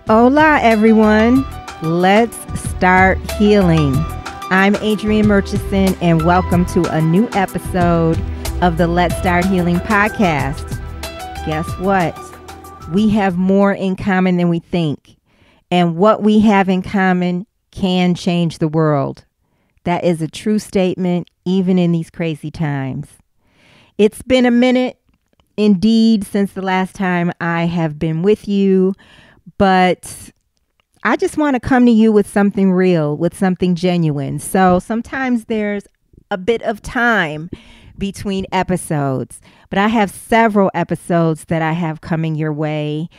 Hola, everyone. Let's start healing. I'm Adrienne Murchison, and welcome to a new episode of the Let's Start Healing podcast. Guess what? We have more in common than we think, and what we have in common can change the world. That is a true statement, even in these crazy times. It's been a minute, indeed, since the last time I have been with you. But I just want to come to you with something real, with something genuine. So sometimes there's a bit of time between episodes, but I have several episodes that I have coming your way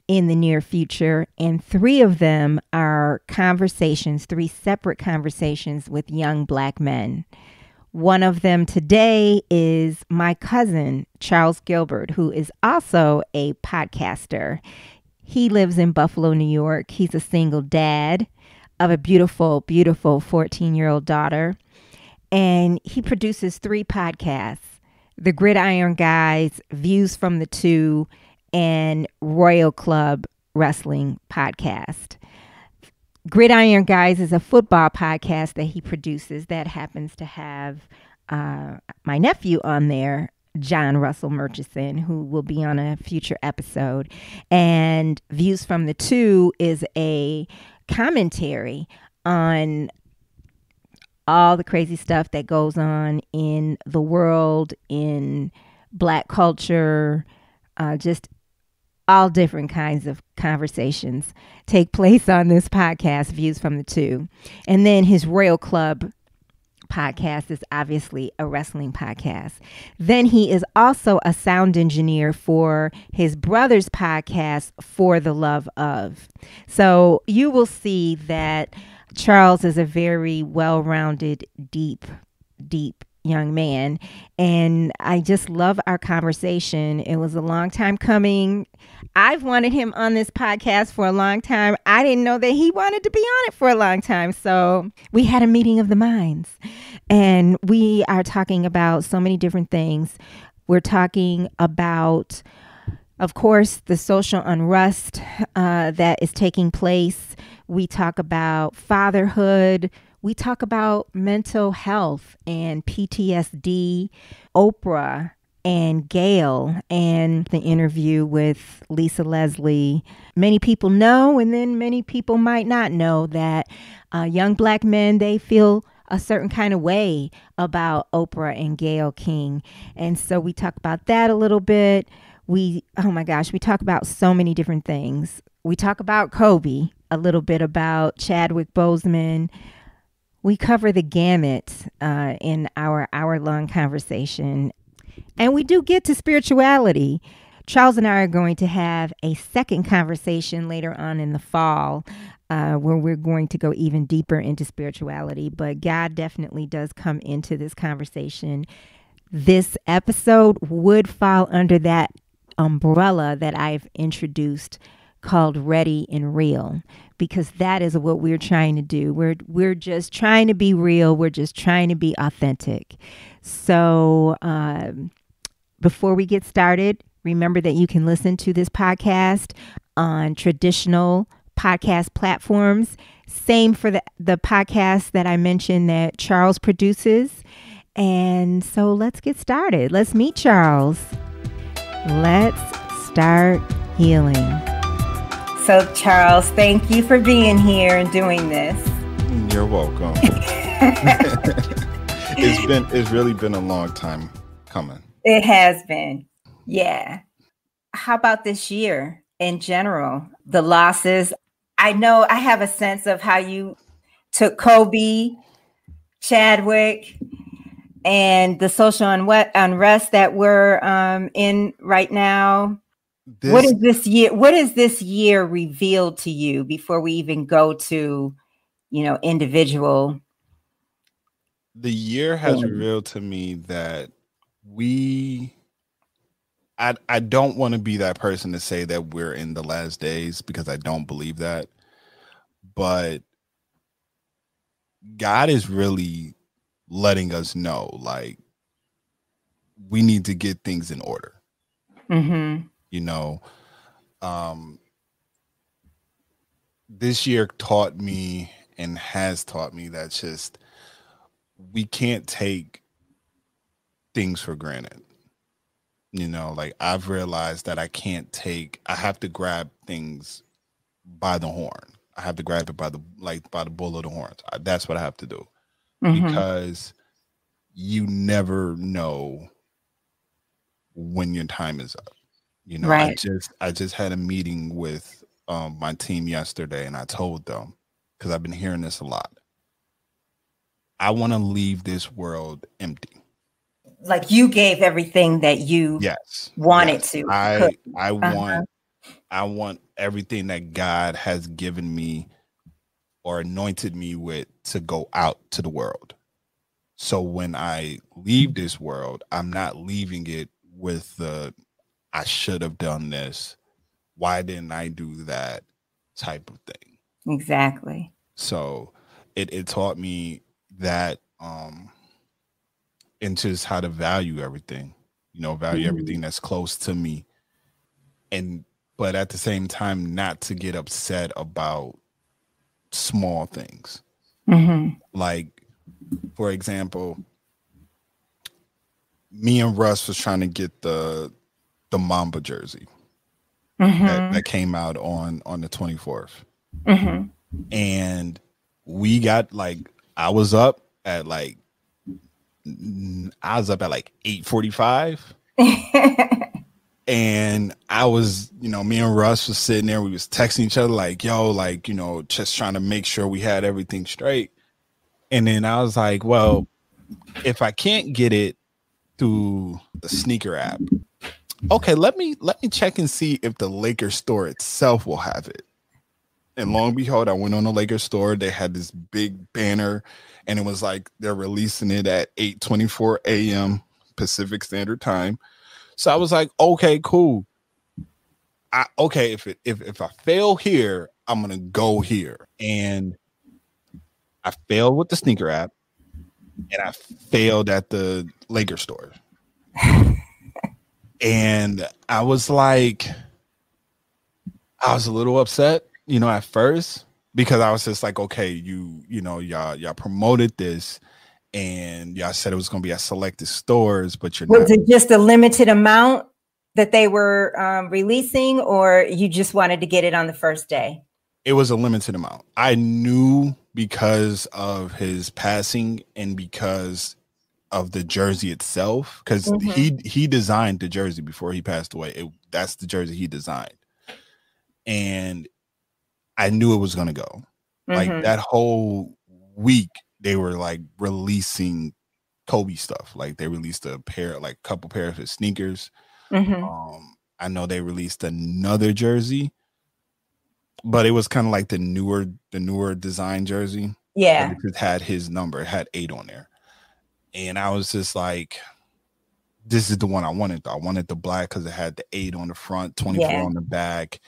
in the near future. And 3 of them are conversations, 3 separate conversations with young Black men. One of them today is my cousin, Charles Gilbert, who is also a podcaster. He lives in Buffalo, New York. He's a single dad of a beautiful, beautiful 14-year-old daughter. And he produces 3 podcasts, The Gridiron Guys, Views from the Two, and Royal Club Wrestling podcast. Gridiron Guys is a football podcast that he produces that happens to have my nephew on there, John Russell Murchison, who will be on a future episode. And Views from the Two is a commentary on all the crazy stuff that goes on in the world, in Black culture, just all different kinds of conversations take place on this podcast, Views from the Two. And then his Royal Club podcast is obviously a wrestling podcast. Then he is also a sound engineer for his brother's podcast, For the Love Of. So you will see that Charles is a very well-rounded, deep young man. And I just love our conversation. It was a long time coming. I've wanted him on this podcast for a long time. I didn't know that he wanted to be on it for a long time. So we had a meeting of the minds, and we are talking about so many different things. We're talking about, of course, the social unrest that is taking place. We talk about fatherhood. We talk about mental health and PTSD, Oprah and Gail, and the interview with Lisa Leslie. Many people know, and then many people might not know that young Black men, they feel a certain kind of way about Oprah and Gayle King. And so we talk about that a little bit. We talk about so many different things. We talk about Kobe, a little bit about Chadwick Boseman. We cover the gamut in our hour-long conversation. And we do get to spirituality. Charles and I are going to have a second conversation later on in the fall where we're going to go even deeper into spirituality. But God definitely does come into this conversation. This episode would fall under that umbrella that I've introduced called Ready and Real, because that is what we're trying to do. We're just trying to be real. We're just trying to be authentic. So before we get started, remember that you can listen to this podcast on traditional podcast platforms. Same for the podcast that I mentioned that Charles produces. And so let's get started. Let's meet Charles. Let's start healing. So, Charles, thank you for being here and doing this. You're welcome. It's really been a long time coming. It has been. Yeah. How about this year in general? The losses. I know I have a sense of how you took Kobe, Chadwick, and the social unrest that we're in right now. What is this year? What is this year revealed to you before we even go to, individual? The year has revealed to me that I don't want to be that person to say that we're in the last days, because I don't believe that. But God is really letting us know, like, we need to get things in order. Mm-hmm. this year taught me and has taught me that just we can't take things for granted. You know, like I've realized that I have to grab things by the horn. I have to grab it by the bull of the horns. That's what I have to do because you never know when your time is up. You know, Right. I just had a meeting with my team yesterday, and I told them, because I've been hearing this a lot, I want to leave this world empty. Like you gave everything that you wanted to. I want everything that God has given me or anointed me with to go out to the world. So when I leave this world, I'm not leaving it with I should have done this. Why didn't I do that type of thing? Exactly. So it taught me that and just how to value everything, you know, value everything that's close to me. But at the same time, not to get upset about small things. Like, for example, me and Russ was trying to get the Mamba jersey that came out on the 24th. And we got I was up at 8:45. And I was, you know, me and Russ was sitting there. We was texting each other like, yo, like, you know, just trying to make sure we had everything straight. And then I was like, well, if I can't get it through the sneaker app, okay, let me check and see if the Lakers store itself will have it. And lo and behold, I went on the Lakers store. They had this big banner, and it was like they're releasing it at 8:24 a.m. Pacific Standard Time. So I was like, okay, cool. If I fail here, I'm gonna go here. And I failed with the sneaker app, and I failed at the Lakers store. And I was a little upset, you know, at first, because I was just like, okay, you know, y'all promoted this. And y'all said it was going to be at selected stores, but Was it just a limited amount that they were releasing, or you just wanted to get it on the first day? It was a limited amount. I knew because of his passing and because of the jersey itself, because he designed the jersey before he passed away. That's the jersey he designed. And I knew it was going to go. Like that whole week, they were like releasing Kobe stuff. Like they released couple pairs of his sneakers. I know they released another jersey, but it was kind of like the newer design jersey. Yeah. It had his number. It had 8 on there. And I was just like, this is the one I wanted. I wanted the black because it had the 8 on the front, 24 on the back.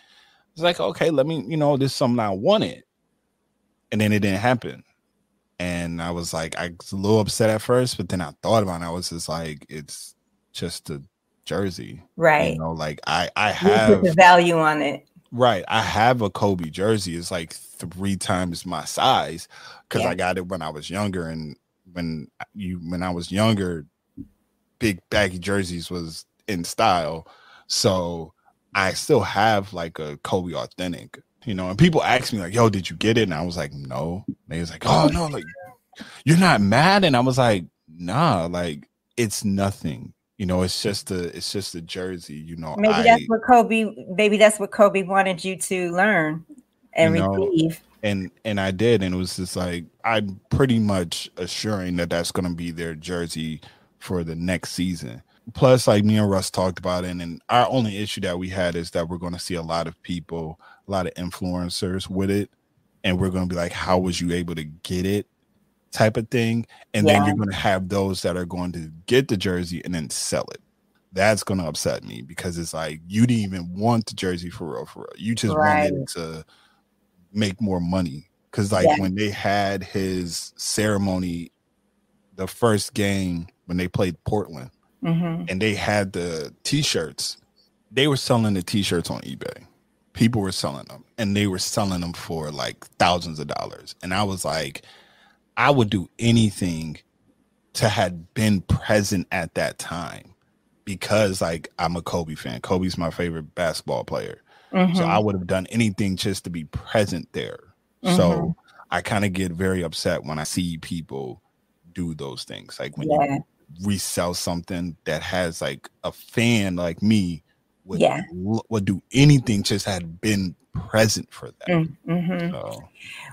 It's like, okay, let me, you know, this is something I wanted. And then it didn't happen. And I was like, I was a little upset at first, but then I thought about it. I was just like, it's just a jersey. Right. You know, like I have the value on it. Right. I have a Kobe jersey. It's like 3 times my size because I got it when I was younger. And when I was younger, big baggy jerseys was in style. So I still have like a Kobe authentic. You know, and people ask me like, yo, did you get it? And I was like, no. They was like, oh no, like you're not mad. And I was like, nah, like it's nothing. You know, it's just a jersey, you know. Maybe that's what Kobe wanted you to learn and receive. And I did. And it was just like, I'm pretty much assuring that that's going to be their jersey for the next season. Plus, like me and Russ talked about it, and our only issue that we had is that we're going to see a lot of people, a lot of influencers with it, and we're going to be like, how was you able to get it type of thing? And then you're going to have those that are going to get the jersey and then sell it. That's going to upset me because it's like, you didn't even want the jersey for real. You just wanted to make more money. Because like when they had his ceremony, the first game when they played Portland, and they had the t-shirts, they were selling the t-shirts on eBay. people were selling them, and they were selling them for like thousands of dollars. And I was like, I would do anything to have been present at that time, because like I'm a Kobe fan. Kobe's my favorite basketball player. So I would have done anything just to be present there. So I kind of get very upset when I see people do those things. Like when you resell something that has like a fan like me would do anything just had been present for that. So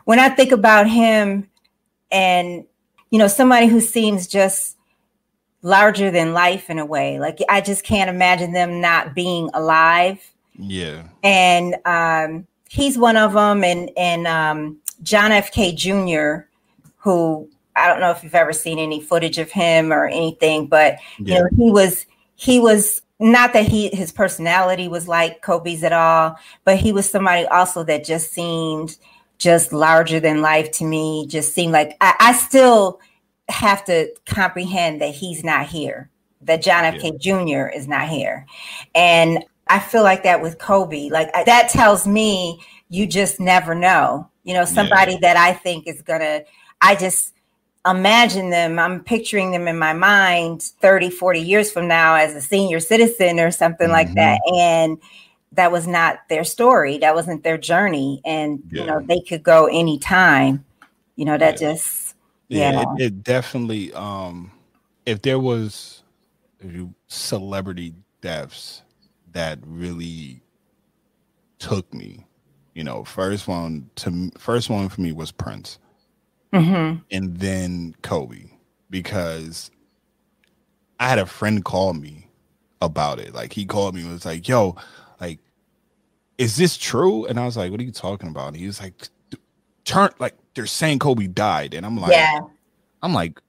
when I think about him, and you know, somebody who seems just larger than life in a way, like I just can't imagine them not being alive. Yeah. And he's one of them. And John F. K. Jr., who I don't know if you've ever seen any footage of him or anything, but you know, he was not that his personality was like Kobe's at all, but he was somebody also that just seemed just larger than life to me. Just seemed like I still have to comprehend that he's not here, that John F. K. Jr. is not here. And I feel like that with Kobe, like that tells me you just never know, you know, somebody that I think is I just imagine them, I'm picturing them in my mind 30, 40 years from now as a senior citizen or something like that. And that was not their story. That wasn't their journey. And, you know, they could go anytime, you know, that just, it definitely, if there was celebrity deaths that really took me, you know, first one for me was Prince. And then Kobe, because I had a friend call me about it. Like he called me and was like, yo, like, is this true? And I was like, what are you talking about? And he was like, they're saying Kobe died. And I'm like,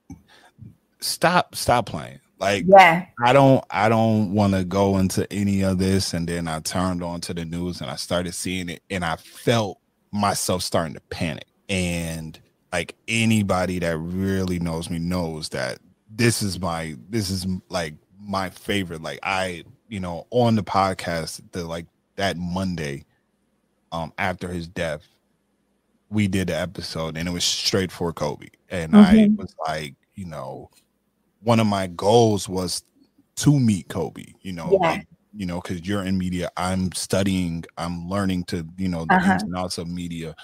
stop playing. Like, I don't want to go into any of this. And then I turned on to the news and I started seeing it, and I felt myself starting to panic. And like anybody that really knows me knows that this is like my favorite. Like you know, on the podcast, that Monday, after his death, we did the episode and it was straight for Kobe. And I was like, you know, one of my goals was to meet Kobe, you know, like, you know, cause you're in media, I'm learning to, you know, the ins and outs of media.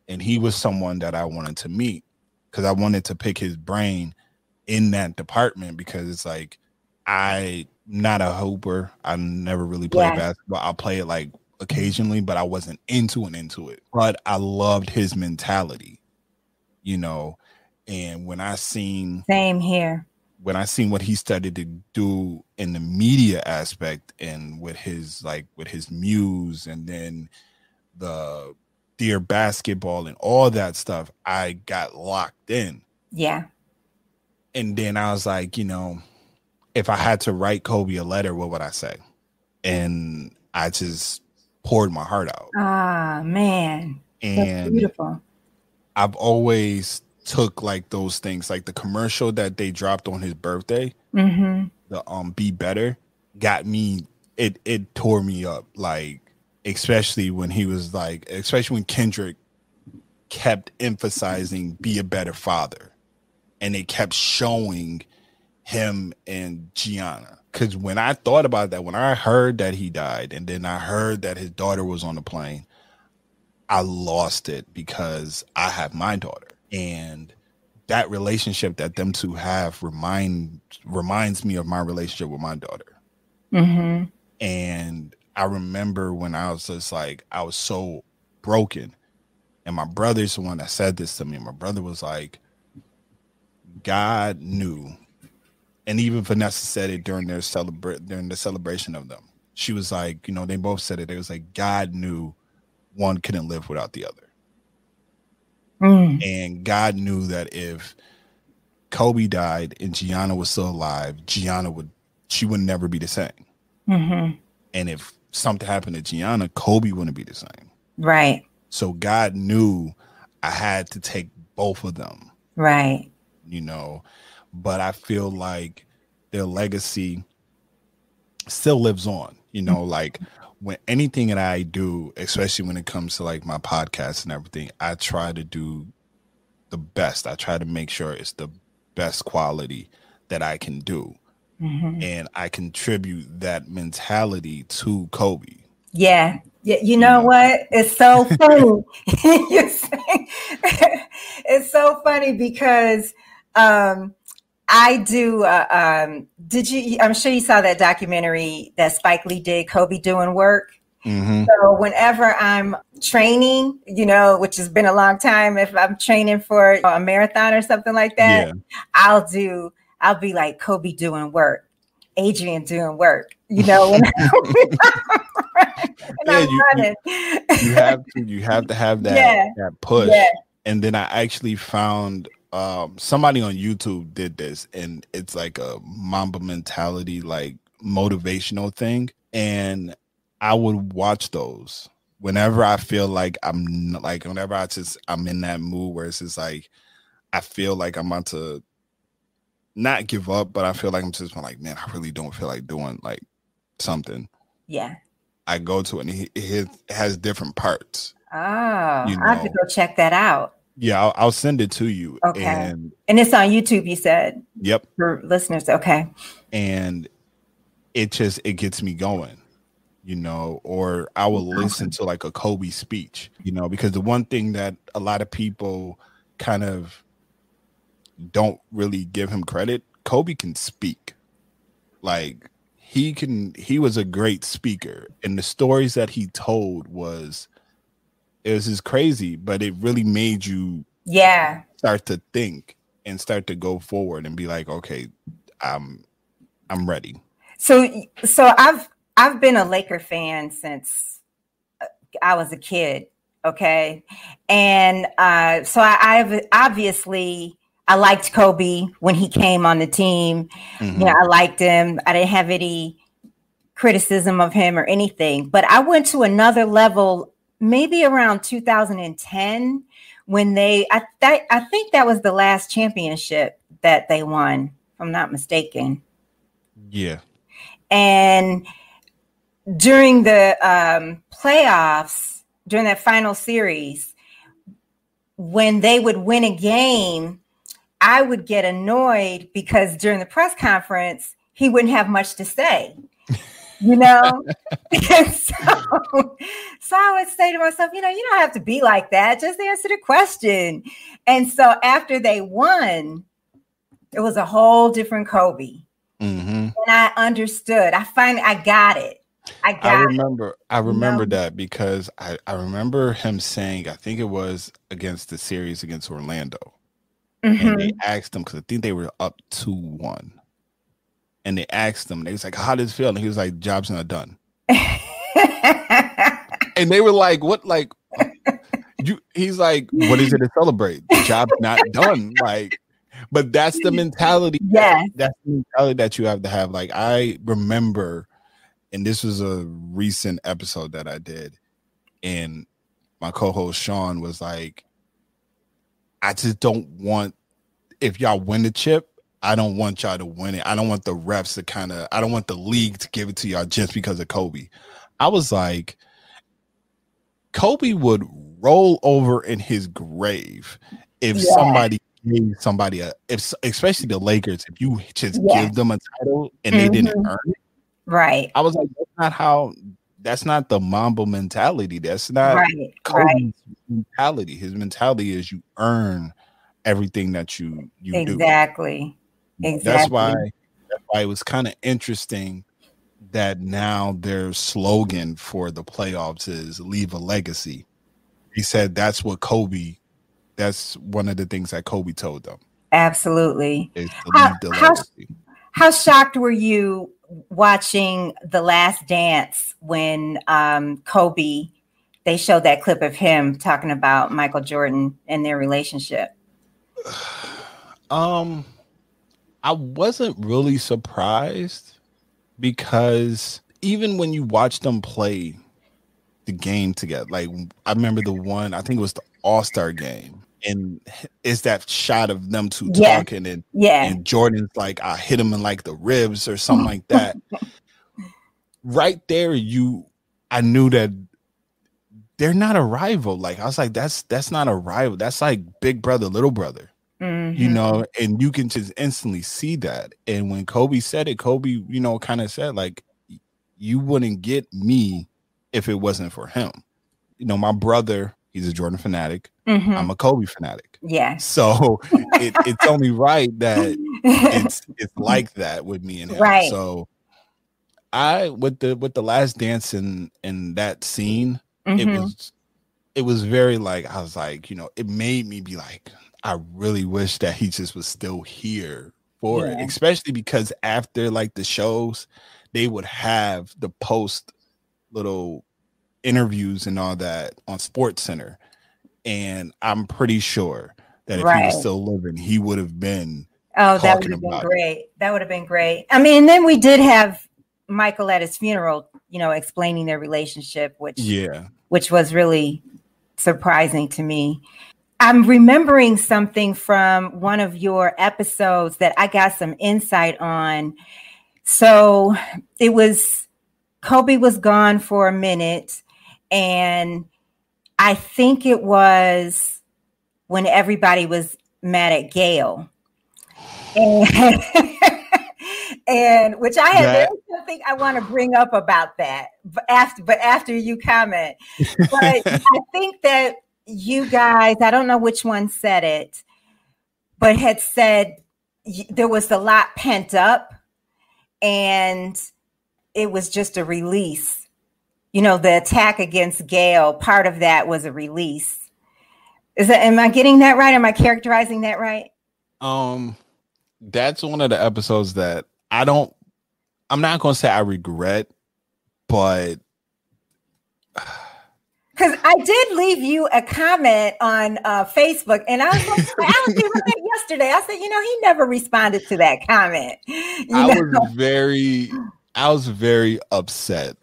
And he was someone that I wanted to meet because I wanted to pick his brain in that department, because it's like, I'm not a hooper. I never really played basketball. I'll play it like occasionally, but I wasn't into it. But I loved his mentality, you know. And when I seen what he started to do in the media aspect, and with his muse, and then the Dear Basketball and all that stuff, I got locked in. Yeah. And then I was like, you know, if I had to write Kobe a letter, what would I say? And I just poured my heart out. Ah, man. And that's beautiful. I've always took like those things, like the commercial that they dropped on his birthday, the Be Better, got me, it tore me up. Like, especially when Kendrick kept emphasizing be a better father, and they kept showing him and Gianna. Because when I thought about that, when I heard that he died, and then I heard that his daughter was on the plane, I lost it, because I have my daughter, and that relationship that them two have reminds me of my relationship with my daughter. And I remember when I was just like, I was so broken, and my brother's the one that said this to me. My brother was like, God knew. And even Vanessa said it during the celebration of them. She was like, you know, they both said it. It was like, God knew one couldn't live without the other. And God knew that if Kobe died and Gianna was still alive, she would never be the same. And if something happened to Gianna, Kobe wouldn't be the same. Right. So God knew I had to take both of them. Right. You know, but I feel like their legacy still lives on, you know, like when anything that I do, especially when it comes to like my podcast and everything, I try to do the best. I try to make sure it's the best quality that I can do. And I contribute that mentality to Kobe. Yeah. You know what? It's so funny. You're saying, it's so funny because I do. I'm sure you saw that documentary that Spike Lee did, Kobe Doing Work. So whenever I'm training, which has been a long time, if I'm training for a marathon or something like that, I'll be like Kobe doing work, Adrian doing work, when I'm running. You have to have that push. Yeah. And then I actually found somebody on YouTube did this, and it's like a Mamba mentality, like motivational thing. And I would watch those whenever I feel like I'm in that mood where it's just like, I feel like I'm about to not give up, but I feel like I'm just like, man, I really don't feel like doing like something. Yeah. I go to it, and it has different parts. Oh, I have to go check that out. Yeah, I'll send it to you. Okay. And it's on YouTube, you said? Yep. For listeners. Okay. And it gets me going, or I will listen to like a Kobe speech, because the one thing that a lot of people kind of don't really give him credit, Kobe can speak. Like he was a great speaker, and the stories that he told was just crazy, but it really made you start to think and start to go forward and be like, okay, I'm ready. So I've been a Laker fan since I was a kid. Okay. And so I've obviously, I liked Kobe when he came on the team. I liked him. I didn't have any criticism of him or anything, but I went to another level maybe around 2010 when I think that was the last championship that they won, if I'm not mistaken. Yeah. And during the playoffs, during that final series, when they would win a game, I would get annoyed because during the press conference, he wouldn't have much to say, And so I would say to myself, you don't have to be like that. Just answer the question. And so after they won, it was a whole different Kobe. And I understood. I got it. I remember that because I remember him saying, I think it was against the series against Orlando. And they asked him, because I think they were up 2-1. And they asked him, they was like, how does it feel? And he was like, job's not done. And they were like, what? Like, he's like, what is it to celebrate? The job's not done. Like, but that's the mentality. Yeah. That's the mentality that you have to have. Like, I remember, and this was a recent episode that I did, and my co-host Sean was like, I just don't want, if y'all win the chip, I don't want y'all to win it. I don't want the refs to I don't want the league to give it to y'all just because of Kobe. I was like, Kobe would roll over in his grave if somebody gave somebody especially the Lakers, if you just give them a title and they didn't earn it. Right. I was like, that's not the Mamba mentality. That's not Kobe's mentality. His mentality is you earn everything that you do. Exactly. That's why it was kind of interesting that now their slogan for the playoffs is leave a legacy. He said that's one of the things that Kobe told them. Absolutely. Is to leave the legacy. How shocked were you watching The Last Dance when Kobe, they showed that clip of him talking about Michael Jordan and their relationship? I wasn't really surprised because even when you watch them play the game together, like I remember the one, I think it was the All-Star game, and it's that shot of them two talking, and Jordan's like, I hit him in like the ribs or something like that. Right there, I knew that they're not a rival. Like I was like, that's not a rival. That's like big brother, little brother. You know, and you can just instantly see that. And when Kobe said it, Kobe, you know, kind of said like, you wouldn't get me if it wasn't for him. You know, my brother, he's a Jordan fanatic. I'm a Kobe fanatic. Yeah. So it's only right that it's like that with me and him. Right. So I with the Last Dance in that scene, it was very like, I was like, you know, it made me be like, I really wish that he just was still here for it, especially because after like the shows, they would have the post little interviews and all that on Sports Center. And I'm pretty sure that if he was still living, he would have been that would have been great. That would have been great. I mean, and then we did have Michael at his funeral, you know, explaining their relationship, which was really surprising to me. I'm remembering something from one of your episodes that I got some insight on. So it was Kobe was gone for a minute, and I think it was when everybody was mad at Gail. And which I had something I want to bring up about that after you comment. But I think that you guys, I don't know which one said it, but had said there was a lot pent up and it was just a release. You know, the attack against Gail, part of that was a release. Am I getting that right? Am I characterizing that right? That's one of the episodes that I'm not going to say I regret, but because I did leave you a comment on Facebook, and I was like, I was reading it yesterday. I said, you know, he never responded to that comment. I was very upset.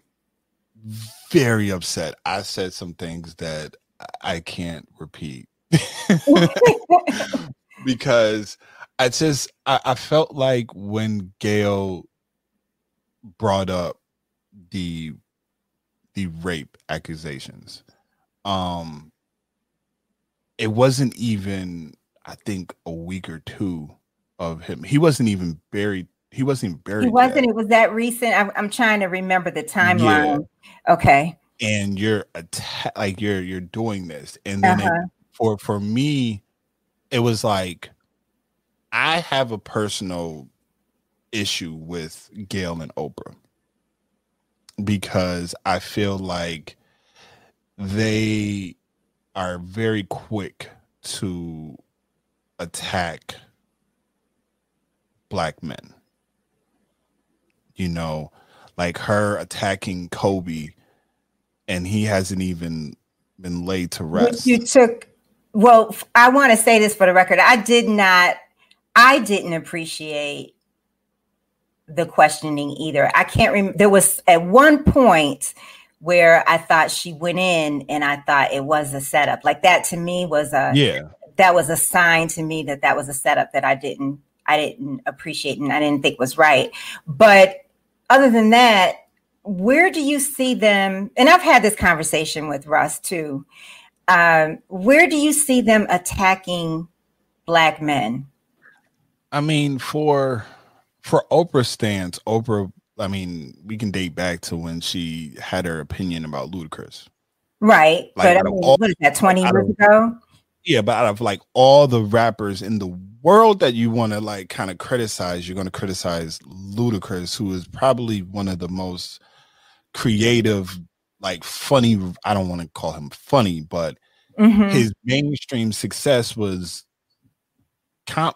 Very upset. I said some things that I can't repeat because I felt like when Gail brought up the rape accusations, it wasn't even, I think, a week or two of him. He wasn't even buried. He wasn't buried. He wasn't. Yet. It was that recent. I'm trying to remember the timeline. Yeah. Okay. And you're you're doing this, and then for me, it was like I have a personal issue with Gail and Oprah because I feel like they are very quick to attack Black men. You know, like her attacking Kobe, and he hasn't even been laid to rest. Well, I want to say this for the record. I didn't appreciate the questioning either. I can't remember. There was at one point where I thought she went in and I thought it was a setup. Like that to me was that was a sign to me that was a setup that I didn't appreciate and I didn't think was right. But other than that, where do you see them? And I've had this conversation with Russ too. Where do you see them attacking Black men? I mean, for Oprah's stance, I mean, we can date back to when she had her opinion about Ludacris. Right. Like, but I mean, what is that, 20 years ago? Yeah, but out of like all the rappers in the world that you want to like kind of criticize, you're going to criticize Ludacris, who is probably one of the most creative, like funny. I don't want to call him funny, but his mainstream success was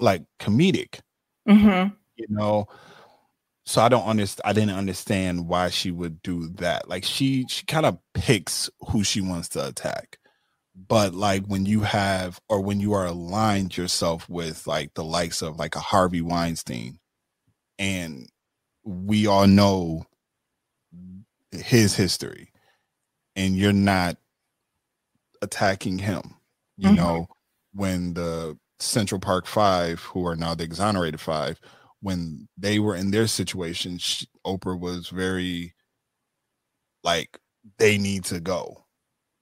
like comedic, you know. So I didn't understand why she would do that. Like she kind of picks who she wants to attack. But like when you are aligned yourself with like the likes of like a Harvey Weinstein, and we all know his history, and you're not attacking him, you know, when the Central Park Five, who are now the Exonerated Five, when they were in their situation, Oprah was very like they need to go.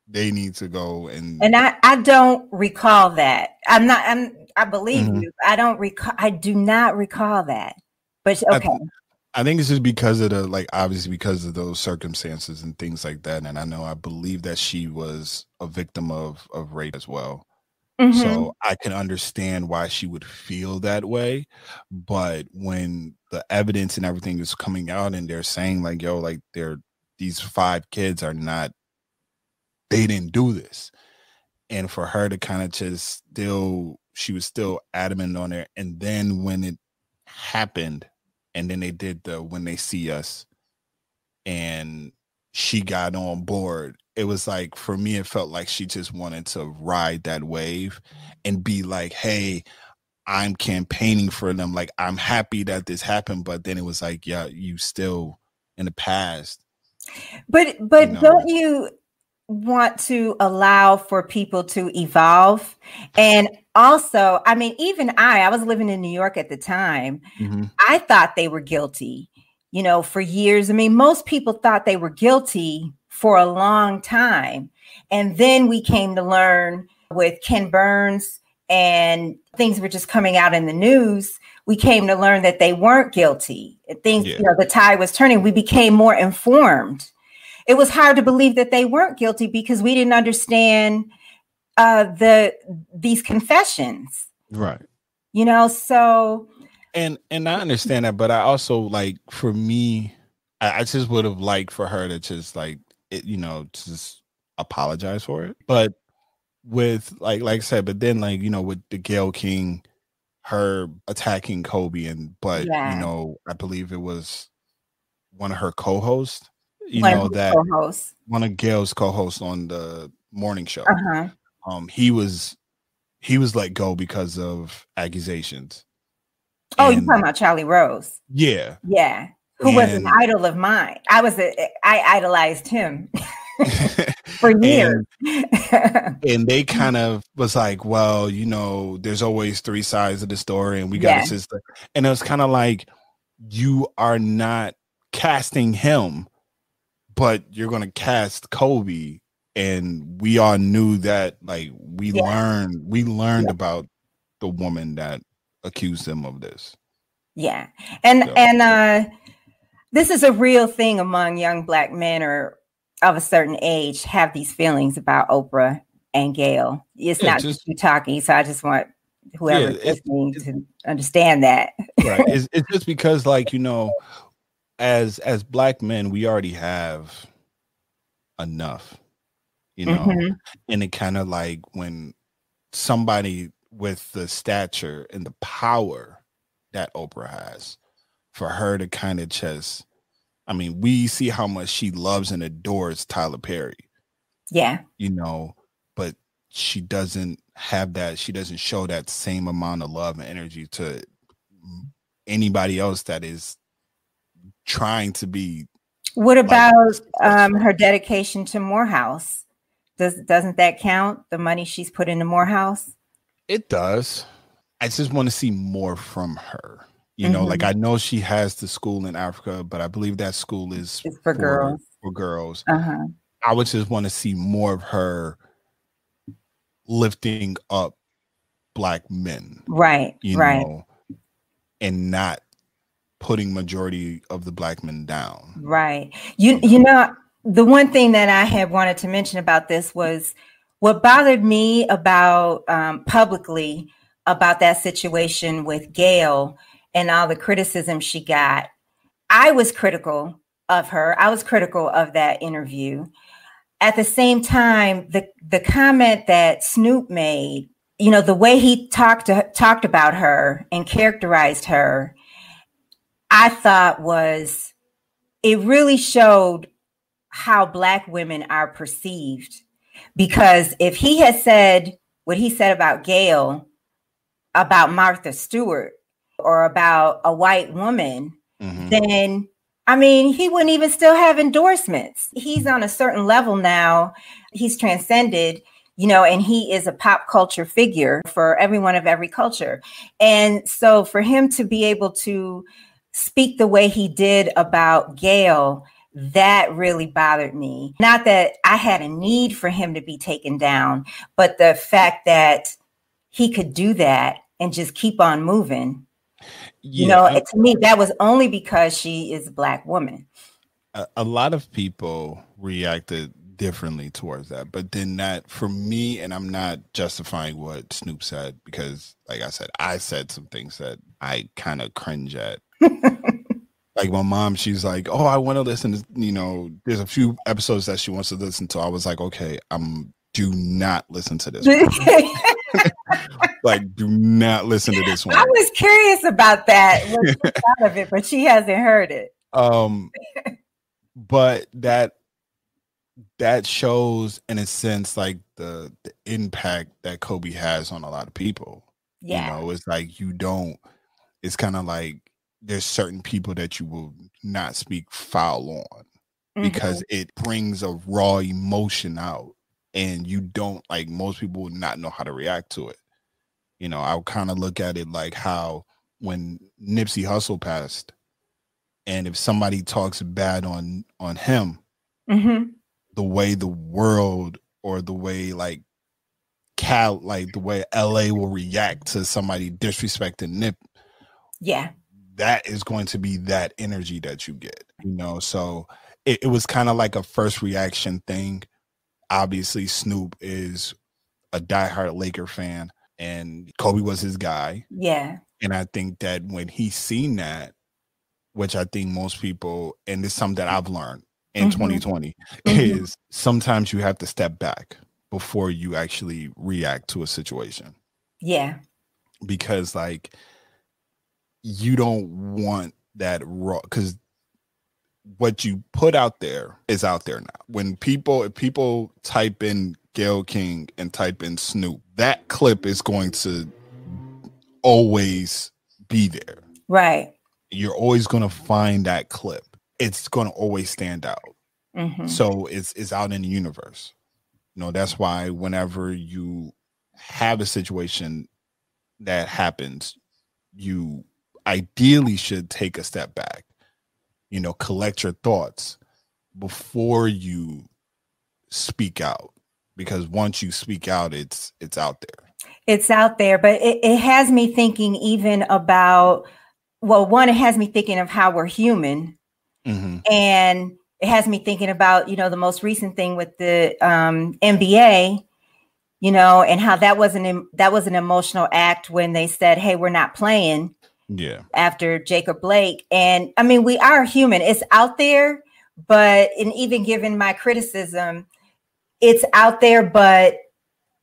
They need to go. And I don't recall that. I believe Mhm. you. I do not recall that. But okay. I think it's just because of obviously because of those circumstances and things like that. And I believe that she was a victim of rape as well. Mm-hmm. So I can understand why she would feel that way. But when the evidence and everything is coming out and they're saying like, yo, like these 5 kids are not, they didn't do this. And for her to kind of just she was still adamant on it. And then when it happened, and then they did the When They See Us, and she got on board, it was like, for me, it felt like she just wanted to ride that wave and be like, hey, I'm campaigning for them. Like, I'm happy that this happened. But then it was like, yeah, you still in the past. But don't you want to allow for people to evolve? And also, I mean, even I was living in New York at the time. Mm-hmm. I thought they were guilty, for years. I mean, most people thought they were guilty for a long time. And then we came to learn with Ken Burns, and things were just coming out in the news. We came to learn that they weren't guilty. Things, the tide was turning. We became more informed. It was hard to believe that they weren't guilty because we didn't understand these confessions. Right. So. And I understand that, but I also, like, for me, I just would have liked for her to just just apologize for it. But with like I said, but then with the Gayle King, her attacking Kobe, I believe it was one of her co-hosts. One of Gayle's co-hosts on the morning show. Uh-huh. He was let go because of accusations. Oh, you're talking about Charlie Rose? Yeah. Who was an idol of mine. I idolized him for years. And they kind of was like, well, there's always 3 sides of the story, and we got a sister. And it was kind of like, you are not casting him, but you're going to cast Kobe. And we all knew that, like, we learned about the woman that accused him of this. Yeah. And this is a real thing among young Black men or of a certain age, have these feelings about Oprah and Gayle. It's not just you talking. So I just want whoever's listening to understand that. Right. It's just because, like, as Black men, we already have enough, Mm-hmm. And it kind of like when somebody with the stature and the power that Oprah has, for her to kind of just, I mean, we see how much she loves and adores Tyler Perry. Yeah. But she doesn't have that. She doesn't show that same amount of love and energy to anybody else that is trying to be. What about her dedication to Morehouse? Doesn't that count? The money she's put into Morehouse? It does. I just want to see more from her. Mm-hmm. Like, I know she has the school in Africa, but I believe that school is for girls. For girls. Uh-huh. I would just want to see more of her lifting up Black men. Right. Right. And not putting majority of the Black men down. Right. The one thing that I had wanted to mention about this was what bothered me about publicly about that situation with Gayle and all the criticism she got. I was critical of her. I was critical of that interview. At the same time, the comment that Snoop made, the way he talked about her and characterized her, I thought it really showed how Black women are perceived. Because if he had said what he said about Gayle, about Martha Stewart, or about a white woman, mm-hmm. then, I mean, he wouldn't even still have endorsements. He's on a certain level now. He's transcended, and he is a pop culture figure for everyone of every culture. And so for him to be able to speak the way he did about Gayle that really bothered me. Not that I had a need for him to be taken down, but the fact that he could do that and just keep on moving. To me, that was only because she is a Black woman. A lot of people reacted differently towards that, but then that, for me, and I'm not justifying what Snoop said, because like I said some things that I kind of cringe at. Like my mom, she's like, oh, I want to listen to, there's a few episodes that she wants to listen to. I was like, okay, do not listen to this one. Like, do not listen to this one. I was curious about that. What's out of it, but she hasn't heard it. But that shows, in a sense, like the impact that Kobe has on a lot of people. Yeah. It's like it's kind of like there's certain people that you will not speak foul on because it brings a raw emotion out, and you don't, like, most people would not know how to react to it. I'll kind of look at it like how when Nipsey Hussle passed, and if somebody talks bad on him, the way the world, or the way like the way LA will react to somebody disrespecting Nip, that is going to be that energy that you get. So it was kind of like a first reaction thing. Obviously, Snoop is a diehard Laker fan, and Kobe was his guy. Yeah. And I think that when he's seen that, which I think most people, and it's something that I've learned in 2020, is sometimes you have to step back before you actually react to a situation. Yeah. Because like, you don't want that raw, because what you put out there is out there now. If people type in Gayle King and type in Snoop, that clip is going to always be there. Right. You're always going to find that clip. It's going to always stand out. So it's out in the universe. That's why whenever you have a situation that happens, you ideally should take a step back, collect your thoughts before you speak out, because once you speak out, it's out there. It's out there, but it has me thinking even about, well, one, it has me thinking of how we're human, and it has me thinking about, the most recent thing with the NBA, and how that was an emotional act when they said, hey, we're not playing. Yeah. After Jacob Blake. And I mean, we are human. It's out there, but and even given my criticism, it's out there, but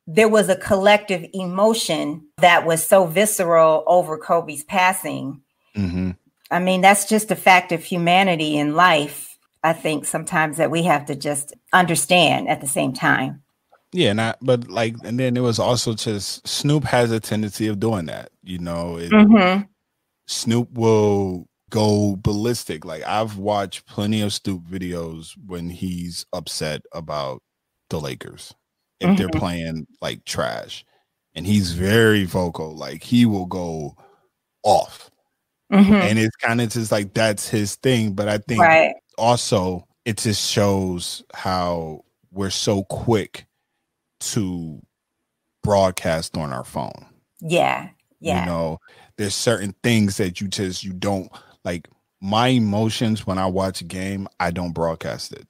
there was a collective emotion that was so visceral over Kobe's passing. I mean, that's just a fact of humanity in life. I think sometimes that we have to just understand at the same time. Yeah, and then it was also just Snoop has a tendency of doing that. Snoop will go ballistic. Like, I've watched plenty of Snoop videos when he's upset about the Lakers, if they're playing like trash, and he's very vocal. Like, he will go off, and it's kind of just like that's his thing. But I think also it just shows how we're so quick to broadcast on our phone. Yeah. There's certain things that you don't like. My emotions when I watch a game, I don't broadcast it.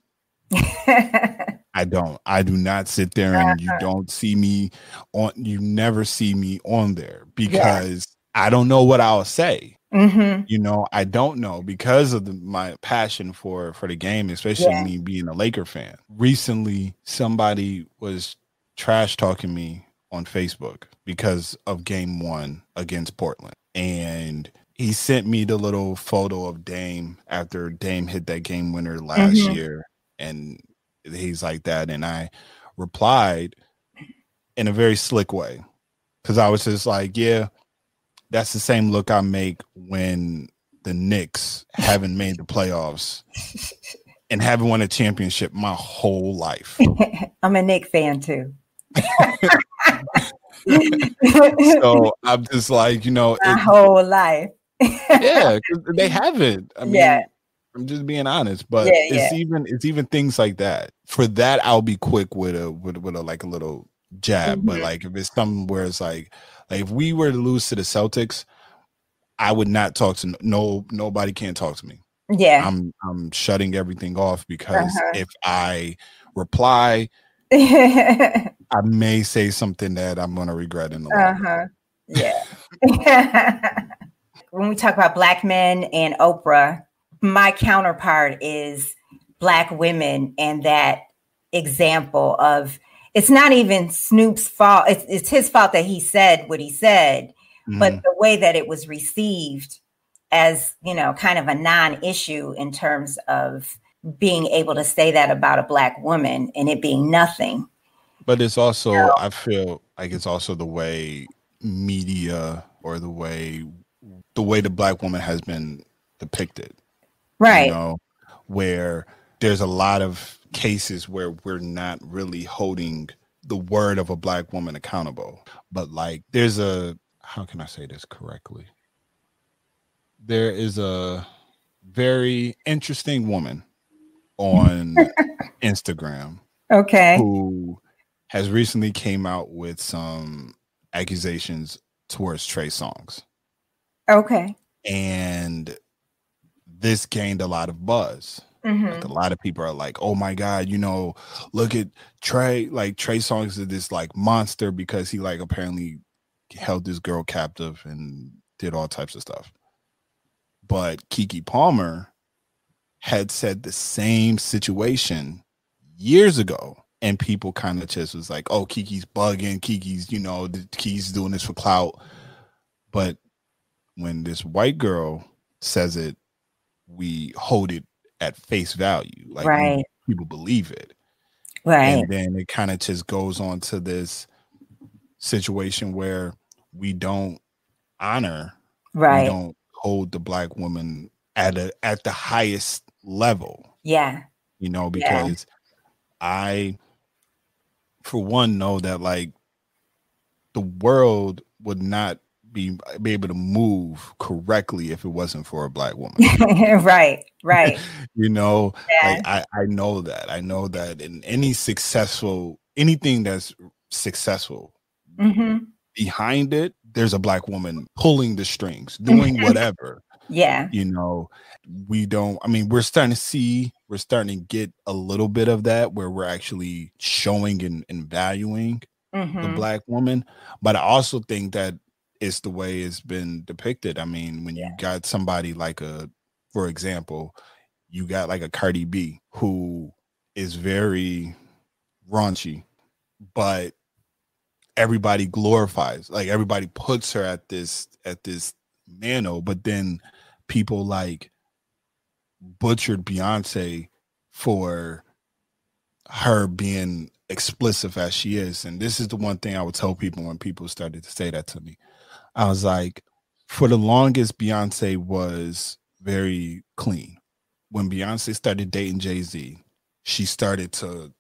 I do not sit there, and you don't see me you never see me on there, because I don't know what I'll say. I don't know, because of my passion for the game, especially me being a Laker fan. Recently, somebody was trash talking me on Facebook because of game 1 against Portland. And he sent me the little photo of Dame after Dame hit that game winner last year. And he's like that. And I replied in a very slick way, because I was just like, yeah, that's the same look I make when the Knicks haven't made the playoffs and haven't won a championship my whole life. I'm a Knicks fan too. So I'm just like, my whole life. Yeah, 'cause they haven't. I mean, I'm just being honest, but Yeah, it's even things like that. For that, I'll be quick with a like a little jab. But like if it's something where it's like if we were to lose to the Celtics, I would not talk to nobody. Can't talk to me. Yeah. I'm shutting everything off because if I reply, I may say something that I'm gonna regret in the long run. Yeah. When we talk about Black men and Oprah, my counterpart is Black women, and that example of, it's not even Snoop's fault. It's his fault that he said what he said, but the way that it was received as, you know, kind of a non-issue in terms of being able to say that about a Black woman and it being nothing. But it's also, I feel like it's also the way media or the way the Black woman has been depicted. Right. You know, where there's a lot of cases where we're not really holding the word of a Black woman accountable. But like there's how can I say this correctly? There is a very interesting woman on Instagram. Okay. Who has recently came out with some accusations towards Trey Songz. Okay. And this gained a lot of buzz. Like a lot of people are like, oh my God, you know, look at Trey, like Trey Songz is this like monster because he like apparently held this girl captive and did all types of stuff. But Keke Palmer had said the same situation years ago. And people kind of just was like, oh, Keke's bugging. Keke's, you know, Keke's doing this for clout. But when this white girl says it, we hold it at face value. Like people believe it. Right. And then it kind of just goes on to this situation where we don't honor, we don't hold the Black woman at the highest level. Yeah. You know, because I, for one, know that like the world would not be able to move correctly if it wasn't for a Black woman. Right. You know, like I know that. I know that in anything that's successful, behind it, there's a Black woman pulling the strings, doing whatever. Yeah. You know, we're starting to get a little bit of that where we're actually showing and valuing the Black woman. But I also think that it's the way it's been depicted. I mean, when you got somebody like for example, you got like a Cardi B who is very raunchy, but everybody glorifies, like everybody puts her at this mantle, but then people like butchered Beyonce for her being explicit as she is. And this is the one thing I would tell people when people started to say that to me. I was like, for the longest, Beyonce was very clean. When Beyonce started dating Jay-Z, she started to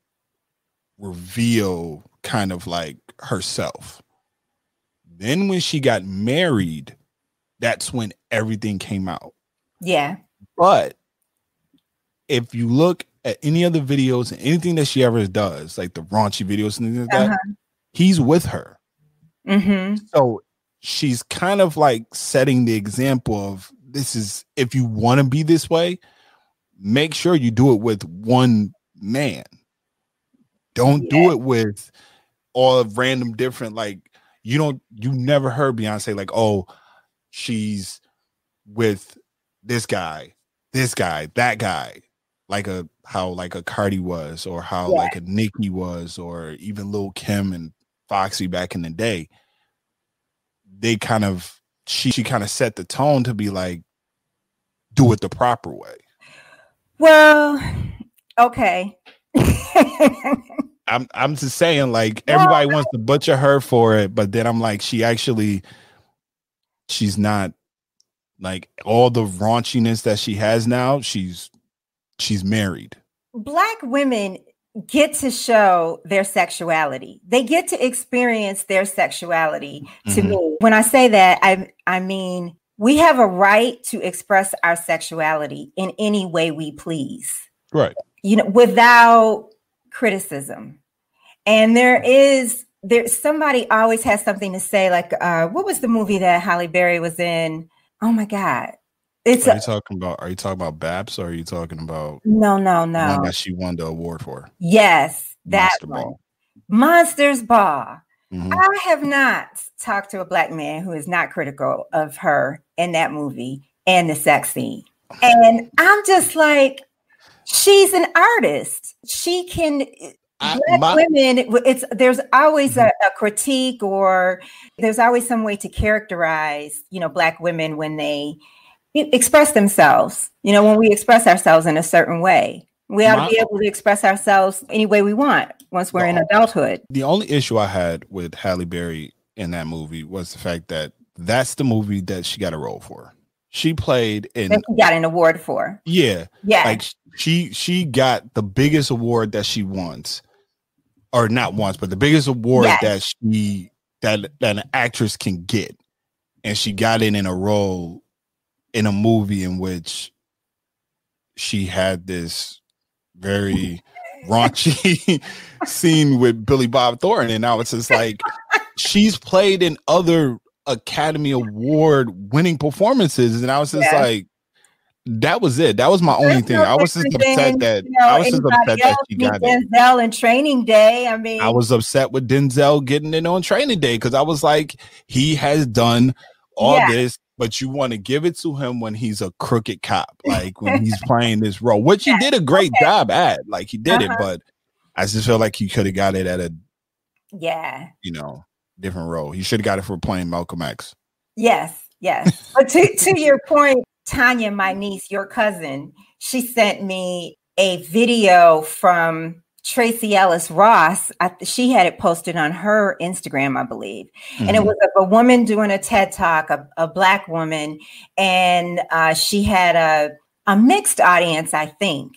reveal kind of like herself. Then when she got married, that's when everything came out. Yeah. But if you look at any other videos and anything that she ever does, like the raunchy videos and things like that, he's with her. So she's kind of like setting the example of, this is, if you want to be this way, make sure you do it with one man. Don't do it with all random different, like, you never heard Beyonce like, oh, she's with this guy, that guy, like how a Cardi was, or how like a Nicki was, or even Lil Kim and Foxy back in the day. They kind of, she kind of set the tone to be like, do it the proper way. Well, okay. I'm just saying, like, everybody wants to butcher her for it, but then I'm like, she's not like all the raunchiness that she has now. She's married. Black women get to show their sexuality. They get to experience their sexuality. To me, when I say that, I mean, we have a right to express our sexuality in any way we please. Right. Without criticism. And there's somebody always has something to say, like, what was the movie that Halle Berry was in? Oh my God. Are you talking about Babs, or are you talking about no one that she won the award for? Yes, that Monster one. Ball. Monsters Ball. Mm-hmm. I have not talked to a Black man who is not critical of her in that movie and the sex scene. And I'm just like, she's an artist. She can. Women, there's always a critique, or there's always some way to characterize, Black women when they express themselves. When we express ourselves in a certain way, we ought to be able to express ourselves any way we want once we're in adulthood. The only issue I had with Halle Berry in that movie was the fact that that's the movie that she got a role for. She played in. That she got an award for. Yeah. Like she got the biggest award that she wants, or not once, but the biggest award that an actress can get, and she got it in a role in a movie in which she had this very raunchy scene with Billy Bob Thornton, and I was just like, she's played in other Academy Award winning performances, and I was just like, that was it. That was my only thing. I was just upset that she got it. Denzel in Training Day. I mean, I was upset with Denzel getting it on Training Day, because I was like, he has done all this, but you want to give it to him when he's a crooked cop, like when he's playing this role, which he did a great job at. Like, he did it, but I just feel like he could have got it at a different role. He should have got it for playing Malcolm X. Yes. But to your point, Tanya, my niece, your cousin, she sent me a video from Tracy Ellis Ross. She had it posted on her Instagram, I believe. Mm-hmm. And it was a woman doing a TED Talk, a Black woman. And she had a mixed audience, I think.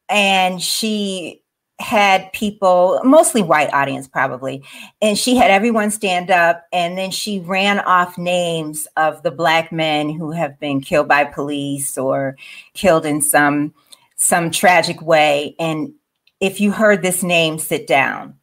And she had people, mostly white audience probably, and she had everyone stand up, and then she ran off names of the Black men who have been killed by police or killed in some tragic way. And if you heard this name, sit down.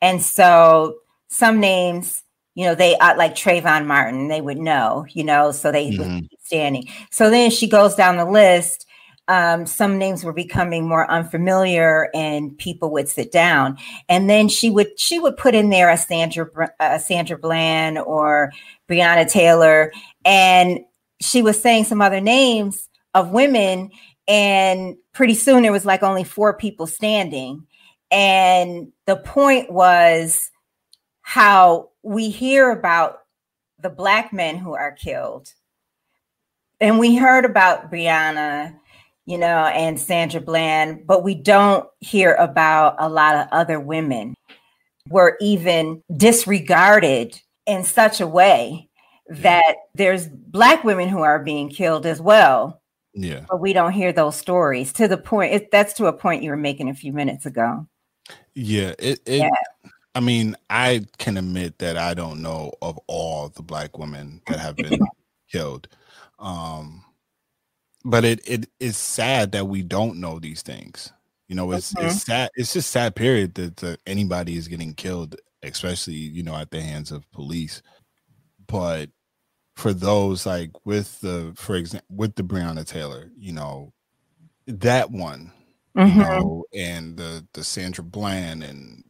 And so some names, they like Trayvon Martin, they would know, so they would keep standing. So then she goes down the list. Some names were becoming more unfamiliar, and people would sit down. And then she would put in there a Sandra Bland or Breonna Taylor, and she was saying some other names of women. And pretty soon there was like only 4 people standing. And the point was how we hear about the Black men who are killed, and we heard about Breonna, and Sandra Bland, but we don't hear about a lot of other women were even disregarded in such a way that there's Black women who are being killed as well. Yeah. But we don't hear those stories to the point. That's to a point you were making a few minutes ago. Yeah. I mean, I can admit that I don't know of all the Black women that have been killed. But it is sad that we don't know these things. It's sad. It's just sad, period, that anybody is getting killed, especially, at the hands of police. But for those like for example, with the Breonna Taylor, that one, and the Sandra Bland, and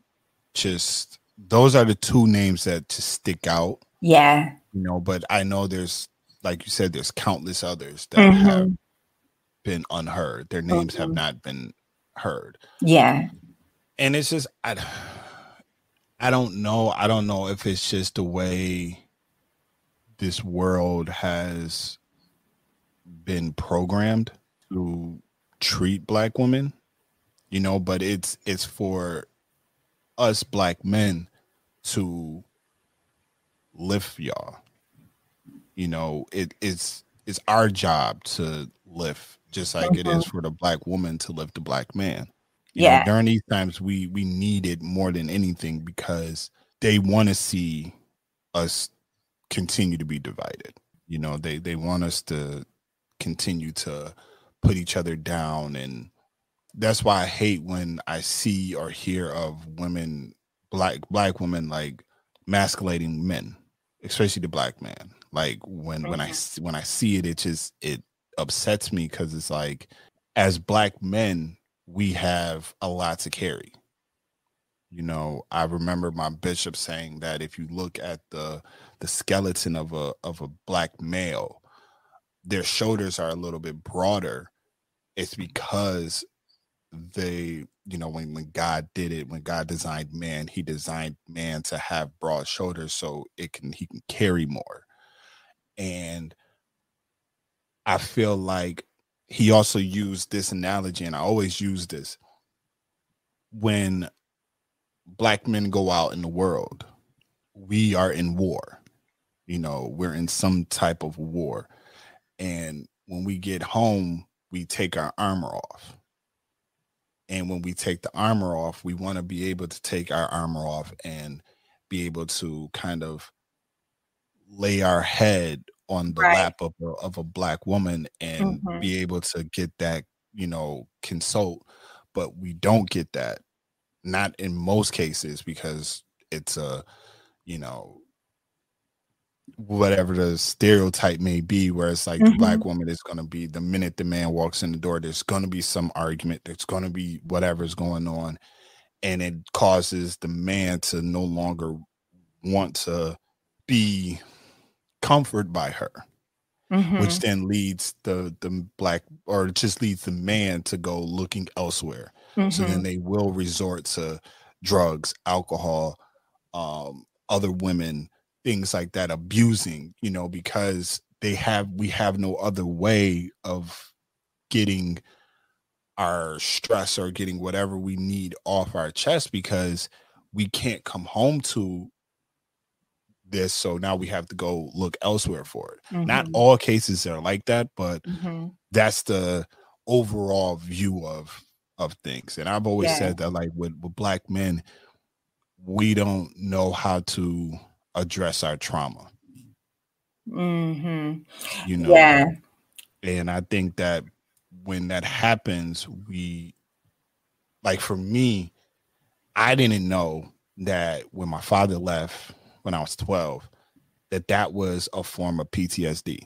just those are the 2 names that just stick out. Yeah. But I know there's, like you said, there's countless others that have been unheard. Their names have not been heard. Yeah. And it's just, I don't know. I don't know if it's just the way this world has been programmed to treat Black women, but it's for us Black men to lift y'all. It's our job to lift, just like it is for the Black woman to lift the Black man. During these times, we need it more than anything, because they want to see us continue to be divided. You know, they want us to continue to put each other down, and that's why I hate when I see or hear of women, black women, like masculating men, especially the black man. Like when I see it, it upsets me, because it's like, as black men, we have a lot to carry. You know, I remember my bishop saying that if you look at the skeleton of a black male, their shoulders are a little bit broader. It's because they, you know, when God did it, when God designed man, he designed man to have broad shoulders so he can carry more. And I feel like he also used this analogy, and I always use this: when black men go out in the world, we are in war. You know, we're in some type of war. And when we get home, we take our armor off. And when we take the armor off, we want to be able to take our armor off and be able to kind of lay our head on the lap of a black woman and be able to get that, you know, consult. But we don't get that, not in most cases, because it's a, you know, whatever the stereotype may be, where it's like the black woman is going to be, the minute the man walks in the door, there's going to be some argument, there's going to be whatever's going on, and it causes the man to no longer want to be comforted by her, which then leads the black, or just leads the man to go looking elsewhere. So then they will resort to drugs, alcohol, other women, things like that, abusing, you know, because we have no other way of getting our stress or getting whatever we need off our chest, because we can't come home to this. So now we have to go look elsewhere for it. Not all cases are like that, but that's the overall view of things. And I've always said that, like, with black men, we don't know how to address our trauma. You know, and I think that when that happens, like, for me, I didn't know that when my father left when I was 12, that was a form of PTSD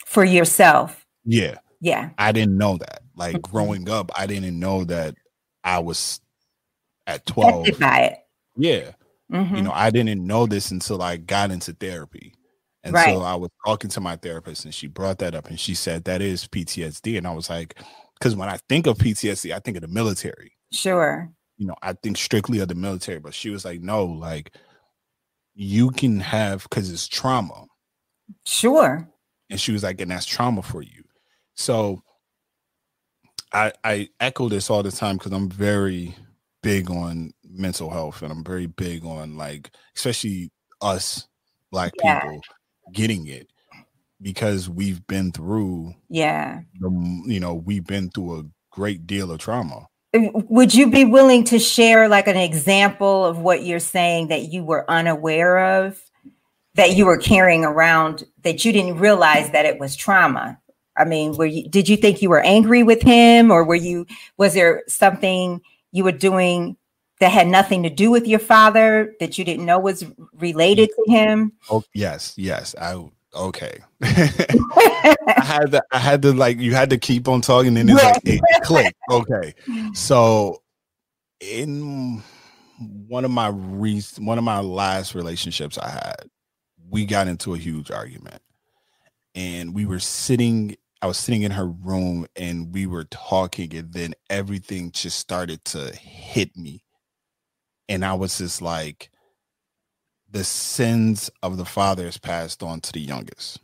for yourself. Yeah. I didn't know that. Like, growing up, I didn't know that I was at 12 by it. Yeah. You know, I didn't know this until I got into therapy. And so I was talking to my therapist, and she brought that up, and she said that is PTSD. And I was like, because when I think of PTSD, I think of the military. Sure. You know, I think strictly of the military. But she was like, no, like, you can have, because it's trauma. Sure. And she was like, and that's trauma for you. So I echo this all the time, because I'm very big on mental health, and I'm very big on, like, especially us black people getting it, because we've been through we've been through a great deal of trauma. Would you be willing to share, like, an example of what you're saying that you were unaware of, that you were carrying around, that you didn't realize that it was trauma? I mean, did you think you were angry with him, or was there something you were doing that had nothing to do with your father that you didn't know was related to him? Oh, yes. Okay. I had to like, you had to keep on talking, and it's like, it clicked. Okay. So in one of my last relationships I had, we got into a huge argument, and I was sitting in her room, and we were talking, and then everything just started to hit me. And I was just like, the sins of the father is passed on to the youngest.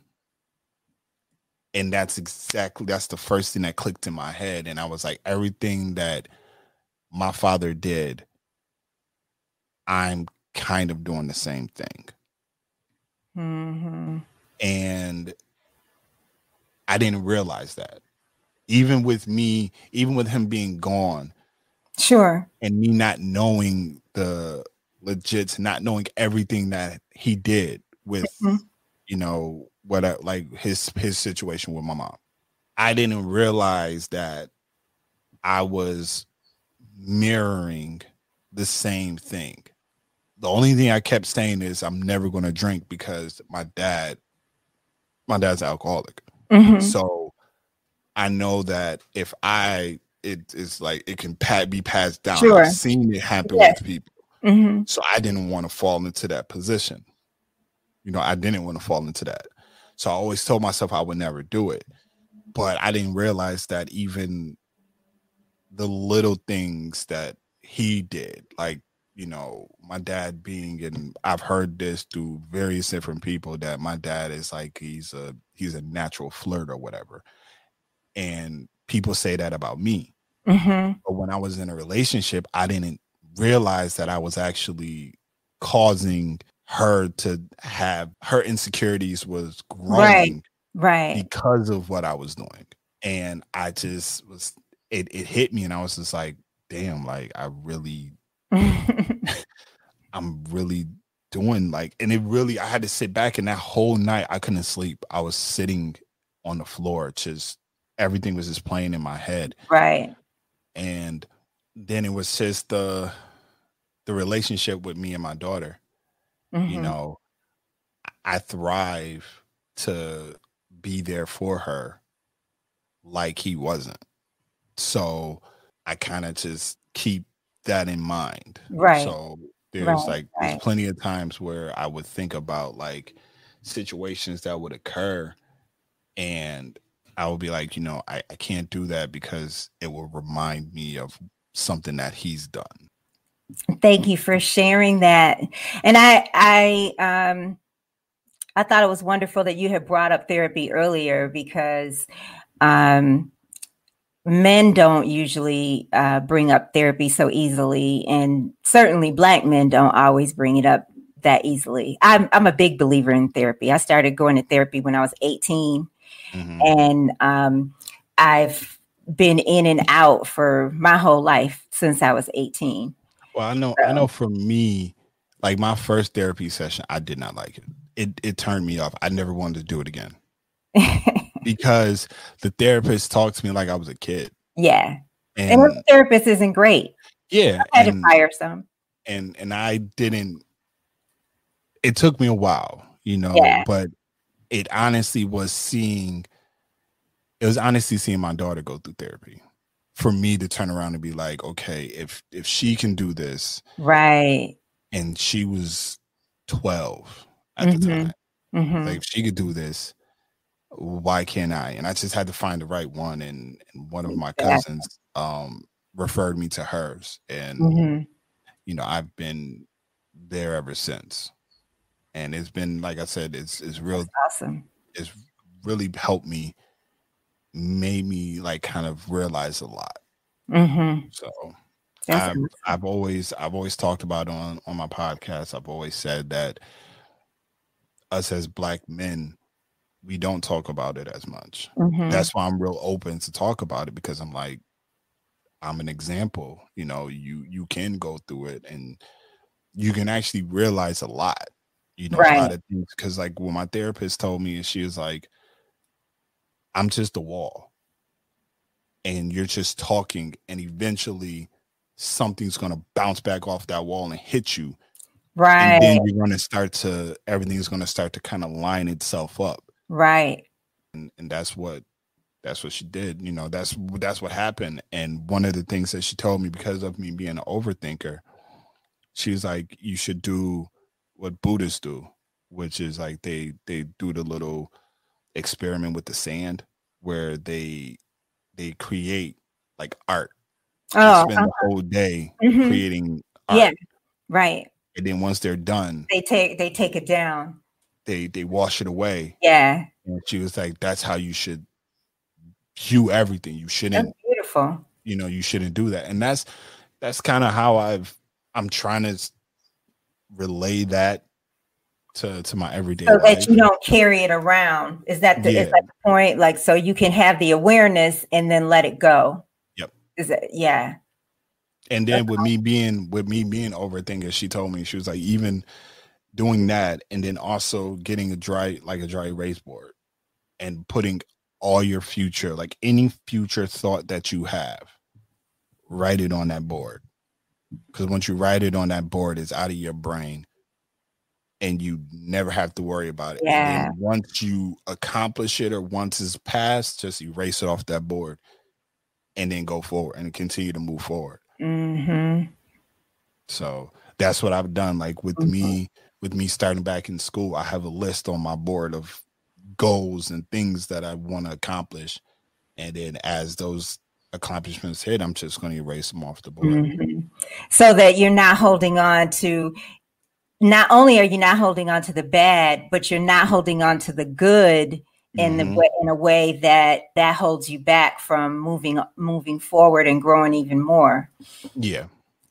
And that's the first thing that clicked in my head. And I was like, everything that my father did, I'm kind of doing the same thing. And I didn't realize that. Even with him being gone. Sure. And me not knowing not knowing everything that he did with, you know, like his situation with my mom. I didn't realize that I was mirroring the same thing. The only thing I kept saying is I'm never going to drink because my dad's alcoholic. So I know that if it's like it can be passed down. Sure. I've seen it happen with people. So I didn't want to fall into that position. I didn't want to fall into that. So I always told myself I would never do it. But I didn't realize that even the little things that he did, like, my dad being, and I've heard this through various different people, that my dad is like, he's a natural flirt or whatever. And people say that about me. But when I was in a relationship, I didn't realize that I was actually causing her to have her insecurities was growing because of what I was doing. And I just was, it hit me, and I was just like, damn, like I'm really doing like, and I had to sit back, and that whole night I couldn't sleep. I was sitting on the floor, just everything was just playing in my head. Right. And then it was just the relationship with me and my daughter. I thrive to be there for her like he wasn't. So I kind of just keep that in mind. Right. So there's there's plenty of times where I would think about like situations that would occur, and I would be like, I can't do that because it will remind me of something that he's done. Thank you for sharing that. And I thought it was wonderful that you had brought up therapy earlier, because men don't usually bring up therapy so easily, and certainly Black men don't always bring it up that easily. I'm a big believer in therapy. I started going to therapy when I was 18, and I've been in and out for my whole life since I was 18. Well, I know for me, like my first therapy session, I did not like it. It turned me off. I never wanted to do it again. Because the therapist talked to me like I was a kid. Yeah. And the therapist isn't great. Yeah. I had to fire some. And I didn't, it took me a while, but it honestly was seeing my daughter go through therapy for me to turn around and be like, okay, if she can do this. Right. And she was 12 at the time. Like, if she could do this, why can't I? And I just had to find the right one. And one of my cousins referred me to hers. And, I've been there ever since. And it's been, like I said, it's real. That's awesome. It's really helped me, made me like kind of realize a lot. So I've always talked about on my podcast. I've always said that us as Black men, we don't talk about it as much. That's why I'm real open to talk about it, because I'm like, I'm an example. You can go through it, and you can actually realize a lot. A lot of things. Because like what my therapist told me, she was like, I'm just a wall, and you're just talking, and eventually something's going to bounce back off that wall and hit you. Right. And then you're going to everything's going to start to kind of line itself up. Right. And that's what she did. That's what happened. And one of the things that she told me, because of me being an overthinker, she was like, you should do what Buddhists do, which is like they do the little experiment with the sand where they create like art. They spend the whole day creating art. Yeah. Right. And then once they're done, they take it down. They wash it away. Yeah. And she was like, that's how you should view everything. You shouldn't. That's beautiful. You shouldn't do that. And that's kind of how I'm trying to relay that to my everyday life. That you don't carry it around. Is that the point? Like, so you can have the awareness and then let it go. Yep. Yeah. And then with me being overthinker, she told me, she was like, even doing that, and then also getting a dry erase board and putting all your future, like any future thought that you have, write it on that board. Because once you write it on that board, it's out of your brain and you never have to worry about it. Yeah. And then once you accomplish it or once it's passed, just erase it off that board and then go forward and continue to move forward. Mm-hmm. So that's what I've done. Like with me starting back in school, I have a list on my board of goals and things that I want to accomplish. And then as those accomplishments hit, I'm just going to erase them off the board. Mm-hmm. So that you're not holding on to, not only are you not holding on to the bad, but you're not holding on to the good in a way that holds you back from moving forward and growing even more. Yeah.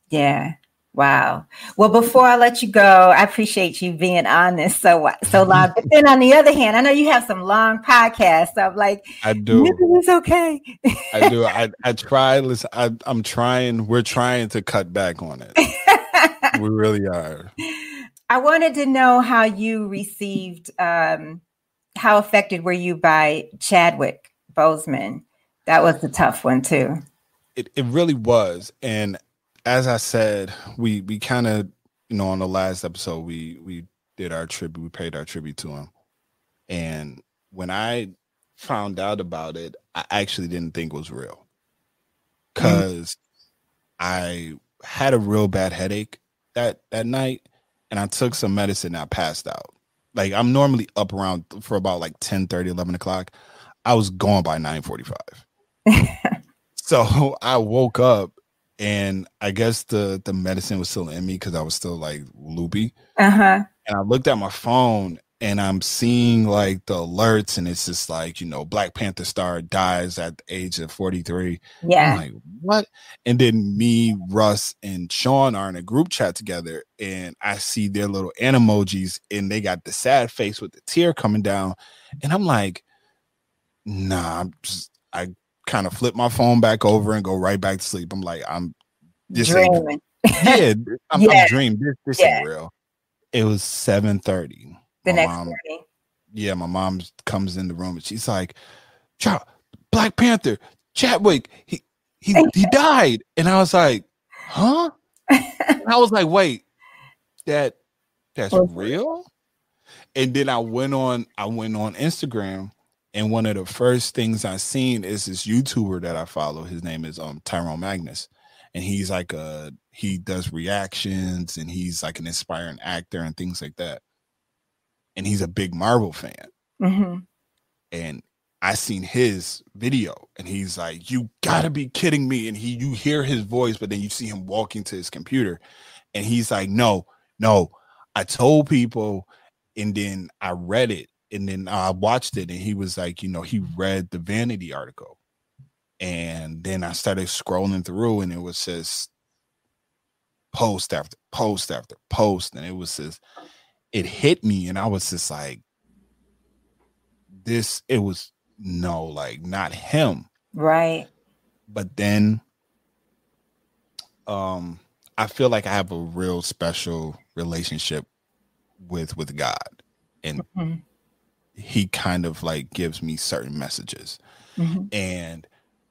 Yeah. Wow. Well, before I let you go, I appreciate you being on this so long. But then on the other hand, I know you have some long podcasts. So I'm like, I do. It's okay. I do. I try. Listen, I'm trying. We're trying to cut back on it. We really are. I wanted to know how you received, how affected were you by Chadwick Boseman? That was the tough one too. It really was. And as I said, we kind of, on the last episode, we did our tribute, we paid our tribute to him. And when I found out about it, I actually didn't think it was real. Because I had a real bad headache that night, and I took some medicine and I passed out. Like, I'm normally up around for about like 10:30, 11 o'clock. I was gone by 9:45. So I woke up, and I guess the medicine was still in me because I was still like loopy. And I looked at my phone and I'm seeing like the alerts, and it's just like, Black Panther star dies at the age of 43. Yeah. I'm like, what? And then me, Russ, and Sean are in a group chat together, and I see their little animojis, and they got the sad face with the tear coming down. And I'm like, nah, I kind of flip my phone back over and go right back to sleep. I'm like, I'm dreaming. I'm dreaming. This ain't real. It was 7:30. The next morning. Yeah, my mom comes in the room and she's like, Black Panther, Chadwick, he died. And I was like, huh? And I was like, wait, that's real? And then I went on Instagram. And one of the first things I seen is this YouTuber that I follow. His name is Tyrone Magnus. And he's like he does reactions, and he's like an inspiring actor and things like that. And he's a big Marvel fan. And I seen his video, and he's like, you gotta be kidding me. And you hear his voice, but then you see him walking to his computer, and he's like, no, I told people, and then I read it. And then I watched it, and he was like, he read the Vanity article. And then I started scrolling through, and it was just post after post after post. And it was just, it hit me. And I was just like, not him. Right. But then I feel like I have a real special relationship with God. And he kind of like gives me certain messages. And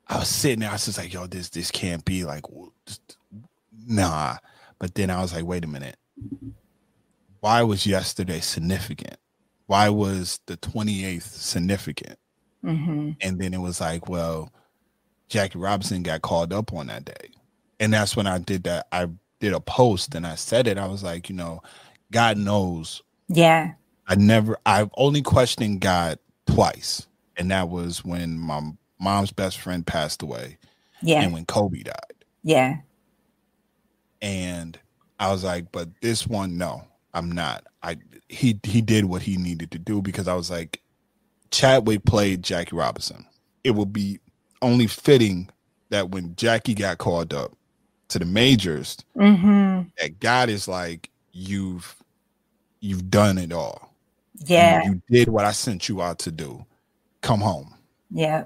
I was sitting there, I was just like, yo, this can't be, like, nah. But then I was like, wait a minute. Why was yesterday significant? Why was the 28th significant? And then it was like, well, Jackie Robinson got called up on that day. And that's when I did that. I did a post and I said it. I was like, God knows. Yeah. I've only questioned God twice. And that was when my mom's best friend passed away. Yeah. And when Kobe died. Yeah. And I was like, but this one, no, I'm not. He did what he needed to do, because I was like, Chadwick played Jackie Robinson. It would be only fitting that when Jackie got called up to the majors, that God is like, you've done it all. Yeah. You did what I sent you out to do. Come home. Yeah.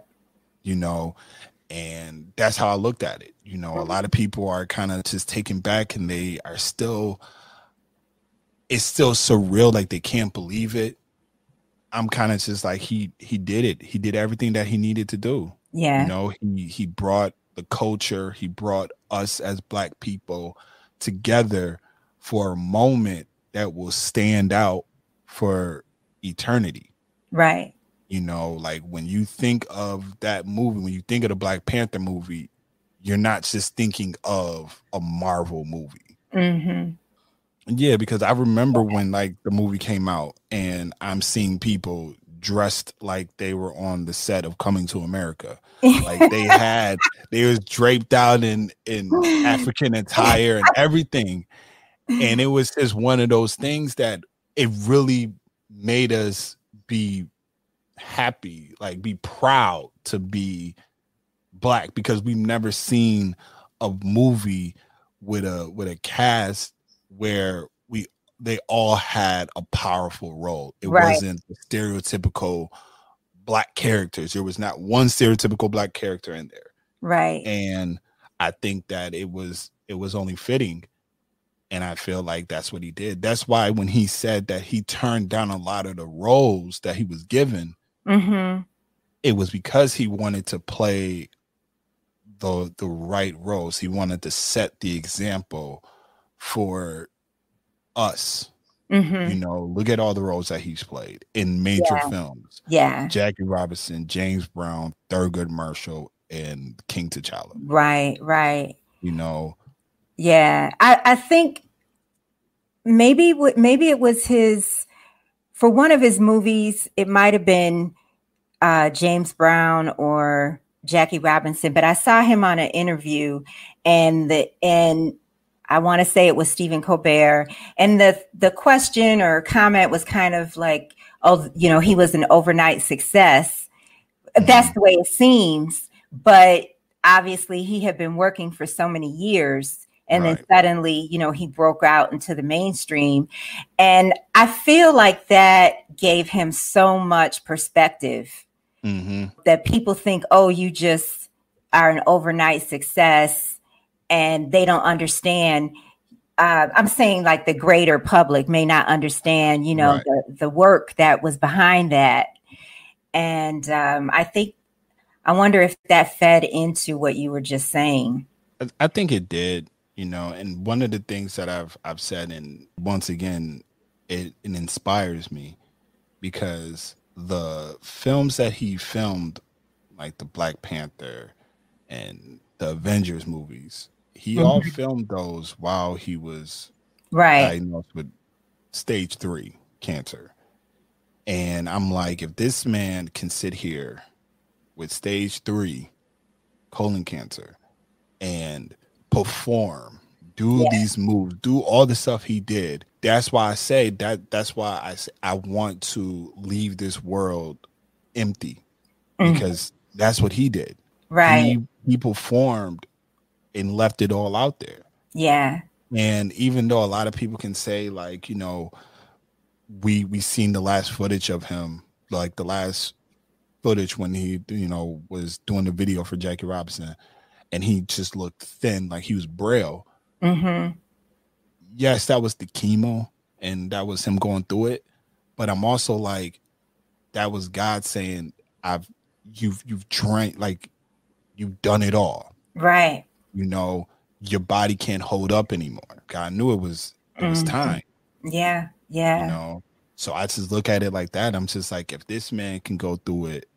And that's how I looked at it. A lot of people are kind of just taken back, and they are still it's still surreal, like they can't believe it. I'm kind of just like, he did it. He did everything that he needed to do. Yeah. You know, he brought the culture, he brought us as Black people together for a moment that will stand out for eternity. Right. You know, like when you think of that movie, when you think of the Black Panther movie, you're not just thinking of a Marvel movie. Mm-hmm. Yeah, because I remember when like the movie came out and I'm seeing people dressed like they were on the set of Coming to America. Like they was draped out in African attire and everything. And it was just one of those things that it really made us be happy, like be proud to be Black, because we've never seen a movie with a cast where they all had a powerful role. It wasn't the stereotypical Black characters. There was not one stereotypical Black character in there. Right. And I think that it was only fitting. And I feel like that's what he did. That's why when he said that he turned down a lot of the roles that he was given, it was because he wanted to play the right roles. He wanted to set the example for us. You know, look at all the roles that he's played in major films. Yeah. Jackie Robinson, James Brown, Thurgood Marshall, and King T'Challa. Right. You know. Yeah. I think maybe it was for one of his movies, it might have been James Brown or Jackie Robinson, but I saw him on an interview and I want to say it was Stephen Colbert. And the question or comment was kind of like, oh, you know, he was an overnight success. That's the way it seems. But obviously he had been working for so many years. And then suddenly, you know, he broke out into the mainstream. And I feel like that gave him so much perspective that people think, oh, you just are an overnight success and they don't understand. I'm saying like the greater public may not understand, you know, the work that was behind that. And I wonder if that fed into what you were just saying. I think it did. You know, and one of the things that I've said, and once again, it inspires me, because the films that he filmed, like the Black Panther and the Avengers movies, he all filmed those while he was diagnosed with stage 3 cancer. And I'm like, if this man can sit here with stage 3 colon cancer and perform, do these moves, do all the stuff he did, that's why I say that's why I say I want to leave this world empty, because that's what he did. He performed and left it all out there. And even though a lot of people can say, like, you know, we seen the last footage of him, like the last footage when he, you know, was doing the video for Jackie Robinson, and he just looked thin, like he was Braille. Yes, that was the chemo, and that was him going through it. But I'm also like, that was God saying, you've drank, like you've done it all. You know, your body can't hold up anymore. God knew it was time. You know, so I just look at it like that. I'm just like, if this man can go through it,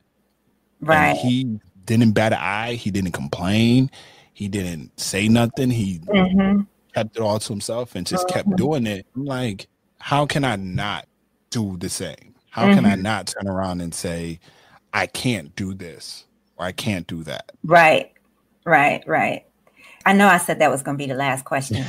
and he didn't bat an eye, he didn't complain, he didn't say nothing, he kept it all to himself and just kept doing it. I'm like, how can I not do the same? How can I not turn around and say, I can't do this or I can't do that? Right. I know I said that was going to be the last question.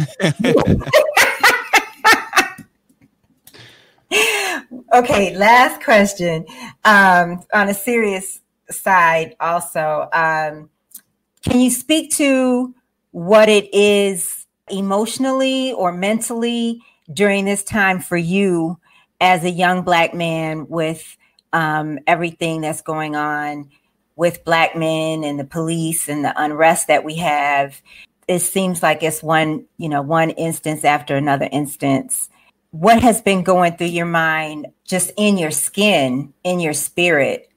Okay, last question. On a serious side also, can you speak to what it is emotionally or mentally during this time for you as a young Black man with everything that's going on with Black men and the police and the unrest that we have? It seems like it's one instance after another instance. what has been going through your mind, just in your skin, in your spirit,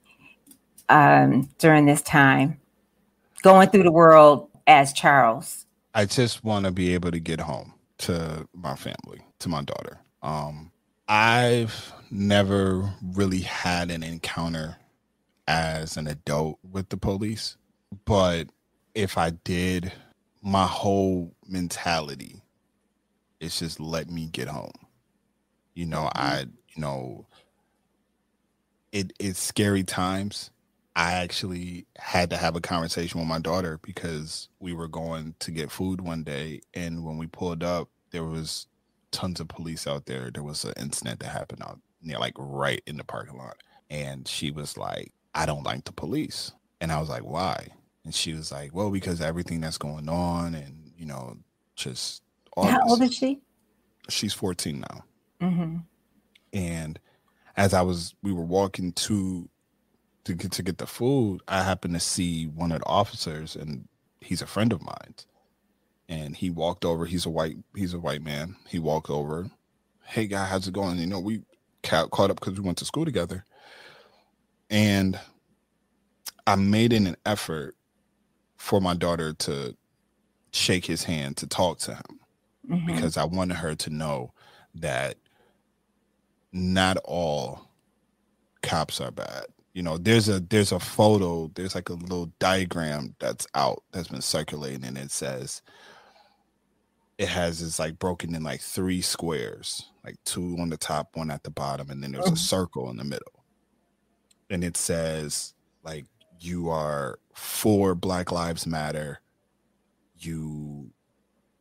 during this time, going through the world as Charles? I just want to be able to get home to my family, to my daughter. I've never really had an encounter as an adult with the police, but if I did, my whole mentality is just let me get home. It's scary times. I actually had to have a conversation with my daughter because we were going to get food one day, and when we pulled up, there was tons of police out there. There was an incident that happened out near, like, right in the parking lot, and she was like, I don't like the police. And I was like, why? And she was like, well, because everything that's going on, and just all How this. old is she? She's 14 now. Mm-hmm. And as we were walking to get the food, I happened to see one of the officers, and he's a friend of mine. And he walked over. He's a white man. He walked over. Hey, guy, how's it going? We caught up because we went to school together. And I made it an effort for my daughter to shake his hand, to talk to him, because I wanted her to know that not all cops are bad. There's a photo, there's like a little diagram that's been circulating, and it has this like broken in like 3 squares, like 2 on the top, 1 at the bottom, and then there's a circle in the middle. And it says, like, you are for Black Lives Matter. You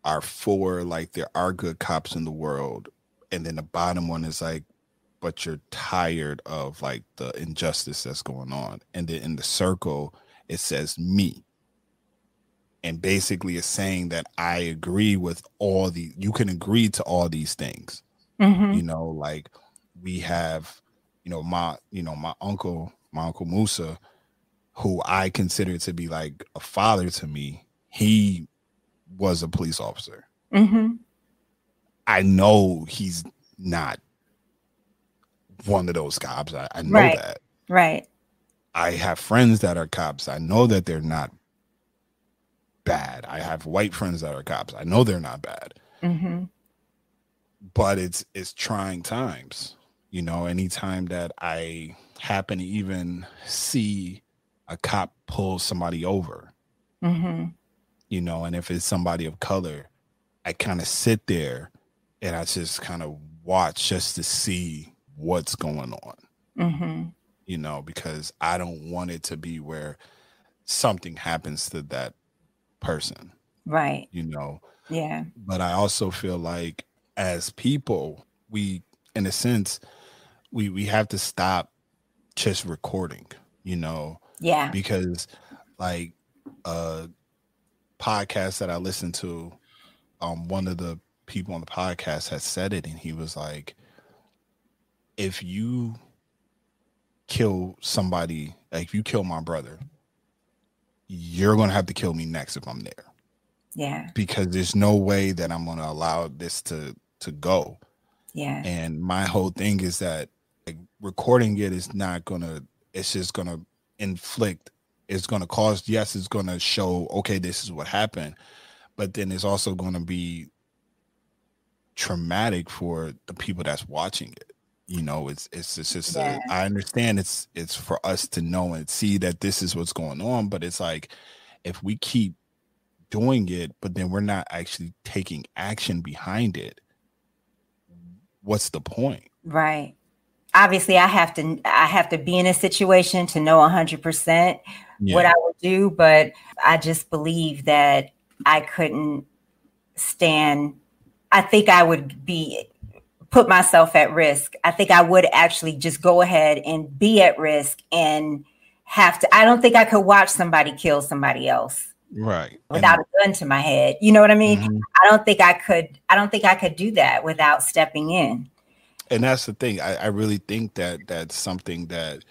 are for, like, there are good cops in the world. And then the bottom one is like, but you're tired of, like, the injustice that's going on. And then in the circle, it says me. And basically it's saying that I agree with you can agree to all these things. Like, we have, my uncle Musa, who I consider to be like a father to me. He was a police officer. I know he's not one of those cops. I know that. Right. I have friends that are cops. I know that they're not bad. I have white friends that are cops. I know they're not bad. But it's trying times. Anytime that I happen to even see a cop pull somebody over, and if it's somebody of color, I kind of sit there and I just kind of watch just to see what's going on, because I don't want it to be where something happens to that person. Right. Yeah. But I also feel like as people, we, in a sense, we have to stop just recording, Yeah. because like a podcast that I listened to, one of the people on the podcast had said it, and he was like, if you kill somebody, like if you kill my brother, you're going to have to kill me next if I'm there. Yeah. Because there's no way that I'm going to allow this to go. Yeah. And my whole thing is that, like, recording it is not going to, it's just going to inflict, it's going to cause, yes, it's going to show, okay, this is what happened. But then it's also going to be traumatic for the people that's watching it. It's just I understand it's for us to know and see that this is what's going on, but it's like, if we keep doing it, but then we're not actually taking action behind it, what's the point? Right. Obviously, I have to be in a situation to know 100% what I would do, but I just believe that I couldn't stand. I think I would put myself at risk. I think I would actually just go ahead and be at risk and have to. I don't think I could watch somebody kill somebody else, right, without a gun to my head. You know what I mean? I don't think I could do that without stepping in. And that's the thing. I really think that that's something that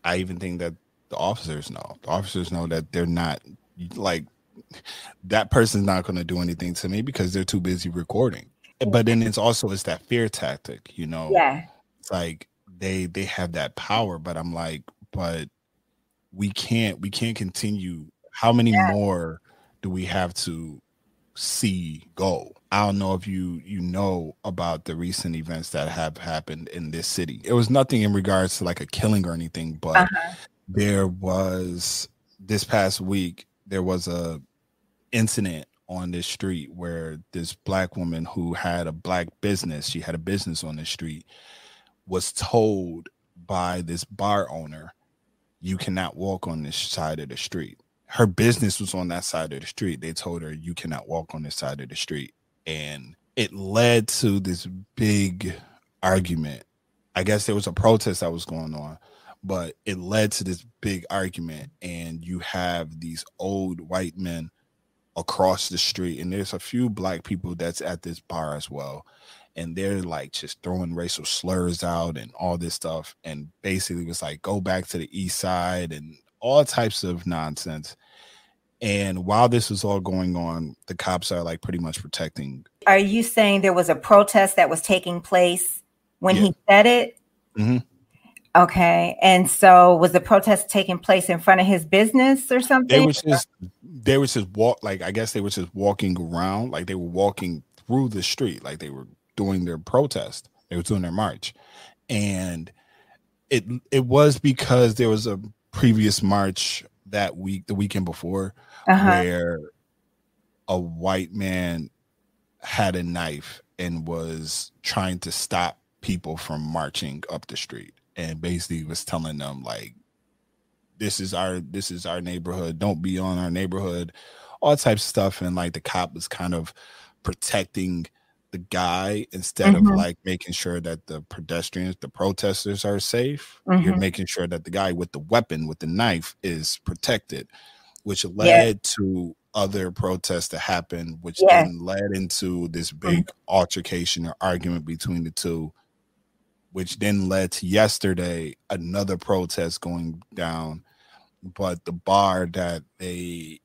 I even think that the officers know. The officers know that they're not, like, that person's not going to do anything to me because they're too busy recording. But then it's that fear tactic, you know. Yeah. It's like they have that power, but I'm like, but we can't continue. How many more do we have to see go? I don't know if you know about the recent events that have happened in this city. It was nothing in regards to like a killing or anything, but there was this past week, there was a incident on this street where this Black woman who had a Black business, she had a business on the street, was told by this bar owner, you cannot walk on this side of the street. Her business was on that side of the street. They told her, you cannot walk on this side of the street. And it led to this big argument. I guess there was a protest that was going on, but it led to this big argument. And you have these old white men across the street, and there's a few Black people that's at this bar as well. And they're like just throwing racial slurs out and all this stuff. And basically was like, go back to the east side and all types of nonsense. And while this was all going on, the cops are like pretty much protecting. Are you saying there was a protest that was taking place when he said it? Mm-hmm. Okay. And so was the protest taking place in front of his business or something? They were just I guess they were just walking around, like they were walking through the street, like they were doing their protest. They were doing their march. And it was because there was a previous march that week, the weekend before, where a white man had a knife and was trying to stop people from marching up the street, and basically was telling them like, this is our neighborhood, don't be on our neighborhood, all types of stuff. And like the cop was kind of protecting the guy instead of like making sure that the pedestrians, the protesters are safe. You're making sure that the guy with the weapon, with the knife, is protected, which led to other protests to happen, which then led into this big altercation or argument between the two, which then led to yesterday another protest going down. But the bar that they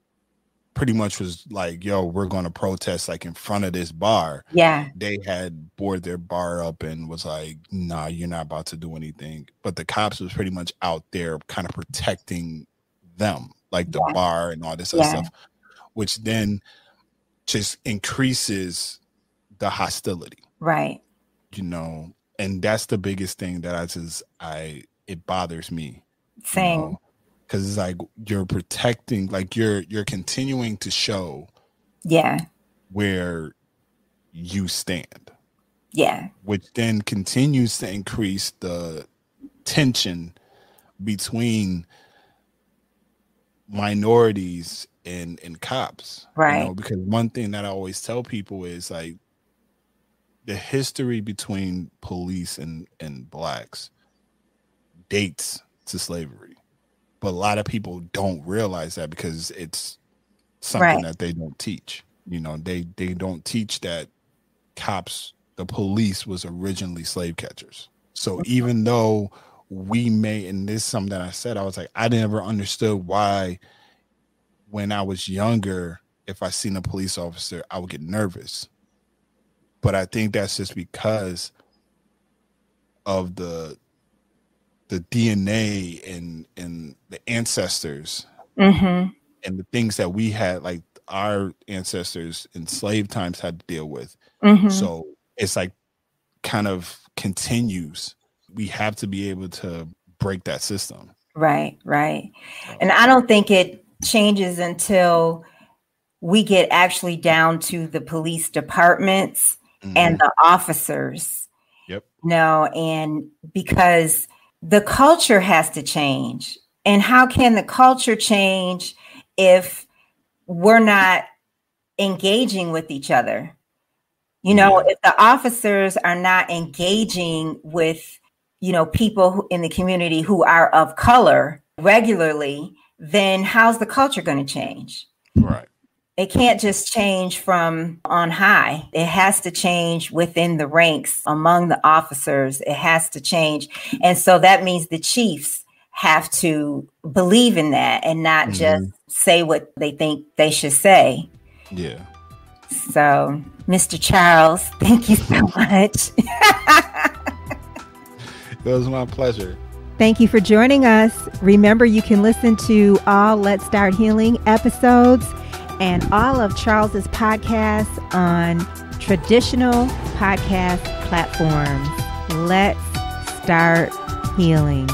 pretty much was like, yo, we're going to protest like in front of this bar. Yeah. They had boarded their bar up and was like, nah, you're not about to do anything. But the cops was pretty much out there kind of protecting them, like the bar and all this other stuff, which then just increases the hostility. Right. You know, and that's the biggest thing that it bothers me. Same. You know? Because it's like you're protecting, like you're continuing to show where you stand. Yeah. Which then continues to increase the tension between minorities and cops. Right. You know, because one thing that I always tell people is like the history between police and Blacks dates to slavery. But a lot of people don't realize that because it's something that they don't teach. You know, they don't teach that cops, the police, was originally slave catchers. So even though we may, and this is something that I said, I was like, I never understood why when I was younger, if I seen a police officer, I would get nervous. But I think that's just because of the DNA and the ancestors and the things that we had, like our ancestors in slave times had to deal with. So it's like kind of continues. We have to be able to break that system. Right. And I don't think it changes until we get actually down to the police departments and the officers. Yep. No, and because the culture has to change. And how can the culture change if we're not engaging with each other? You know, if the officers are not engaging with, you know, people in the community who are of color regularly, then how's the culture going to change? Right. It can't just change from on high. It has to change within the ranks among the officers. It has to change. And so that means the chiefs have to believe in that and not just say what they think they should say. Yeah. So, Mr. Charles, thank you so much. It was my pleasure. Thank you for joining us. Remember, you can listen to all Let's Start Healing episodes and all of Charles's podcasts on traditional podcast platforms. Let's start healing.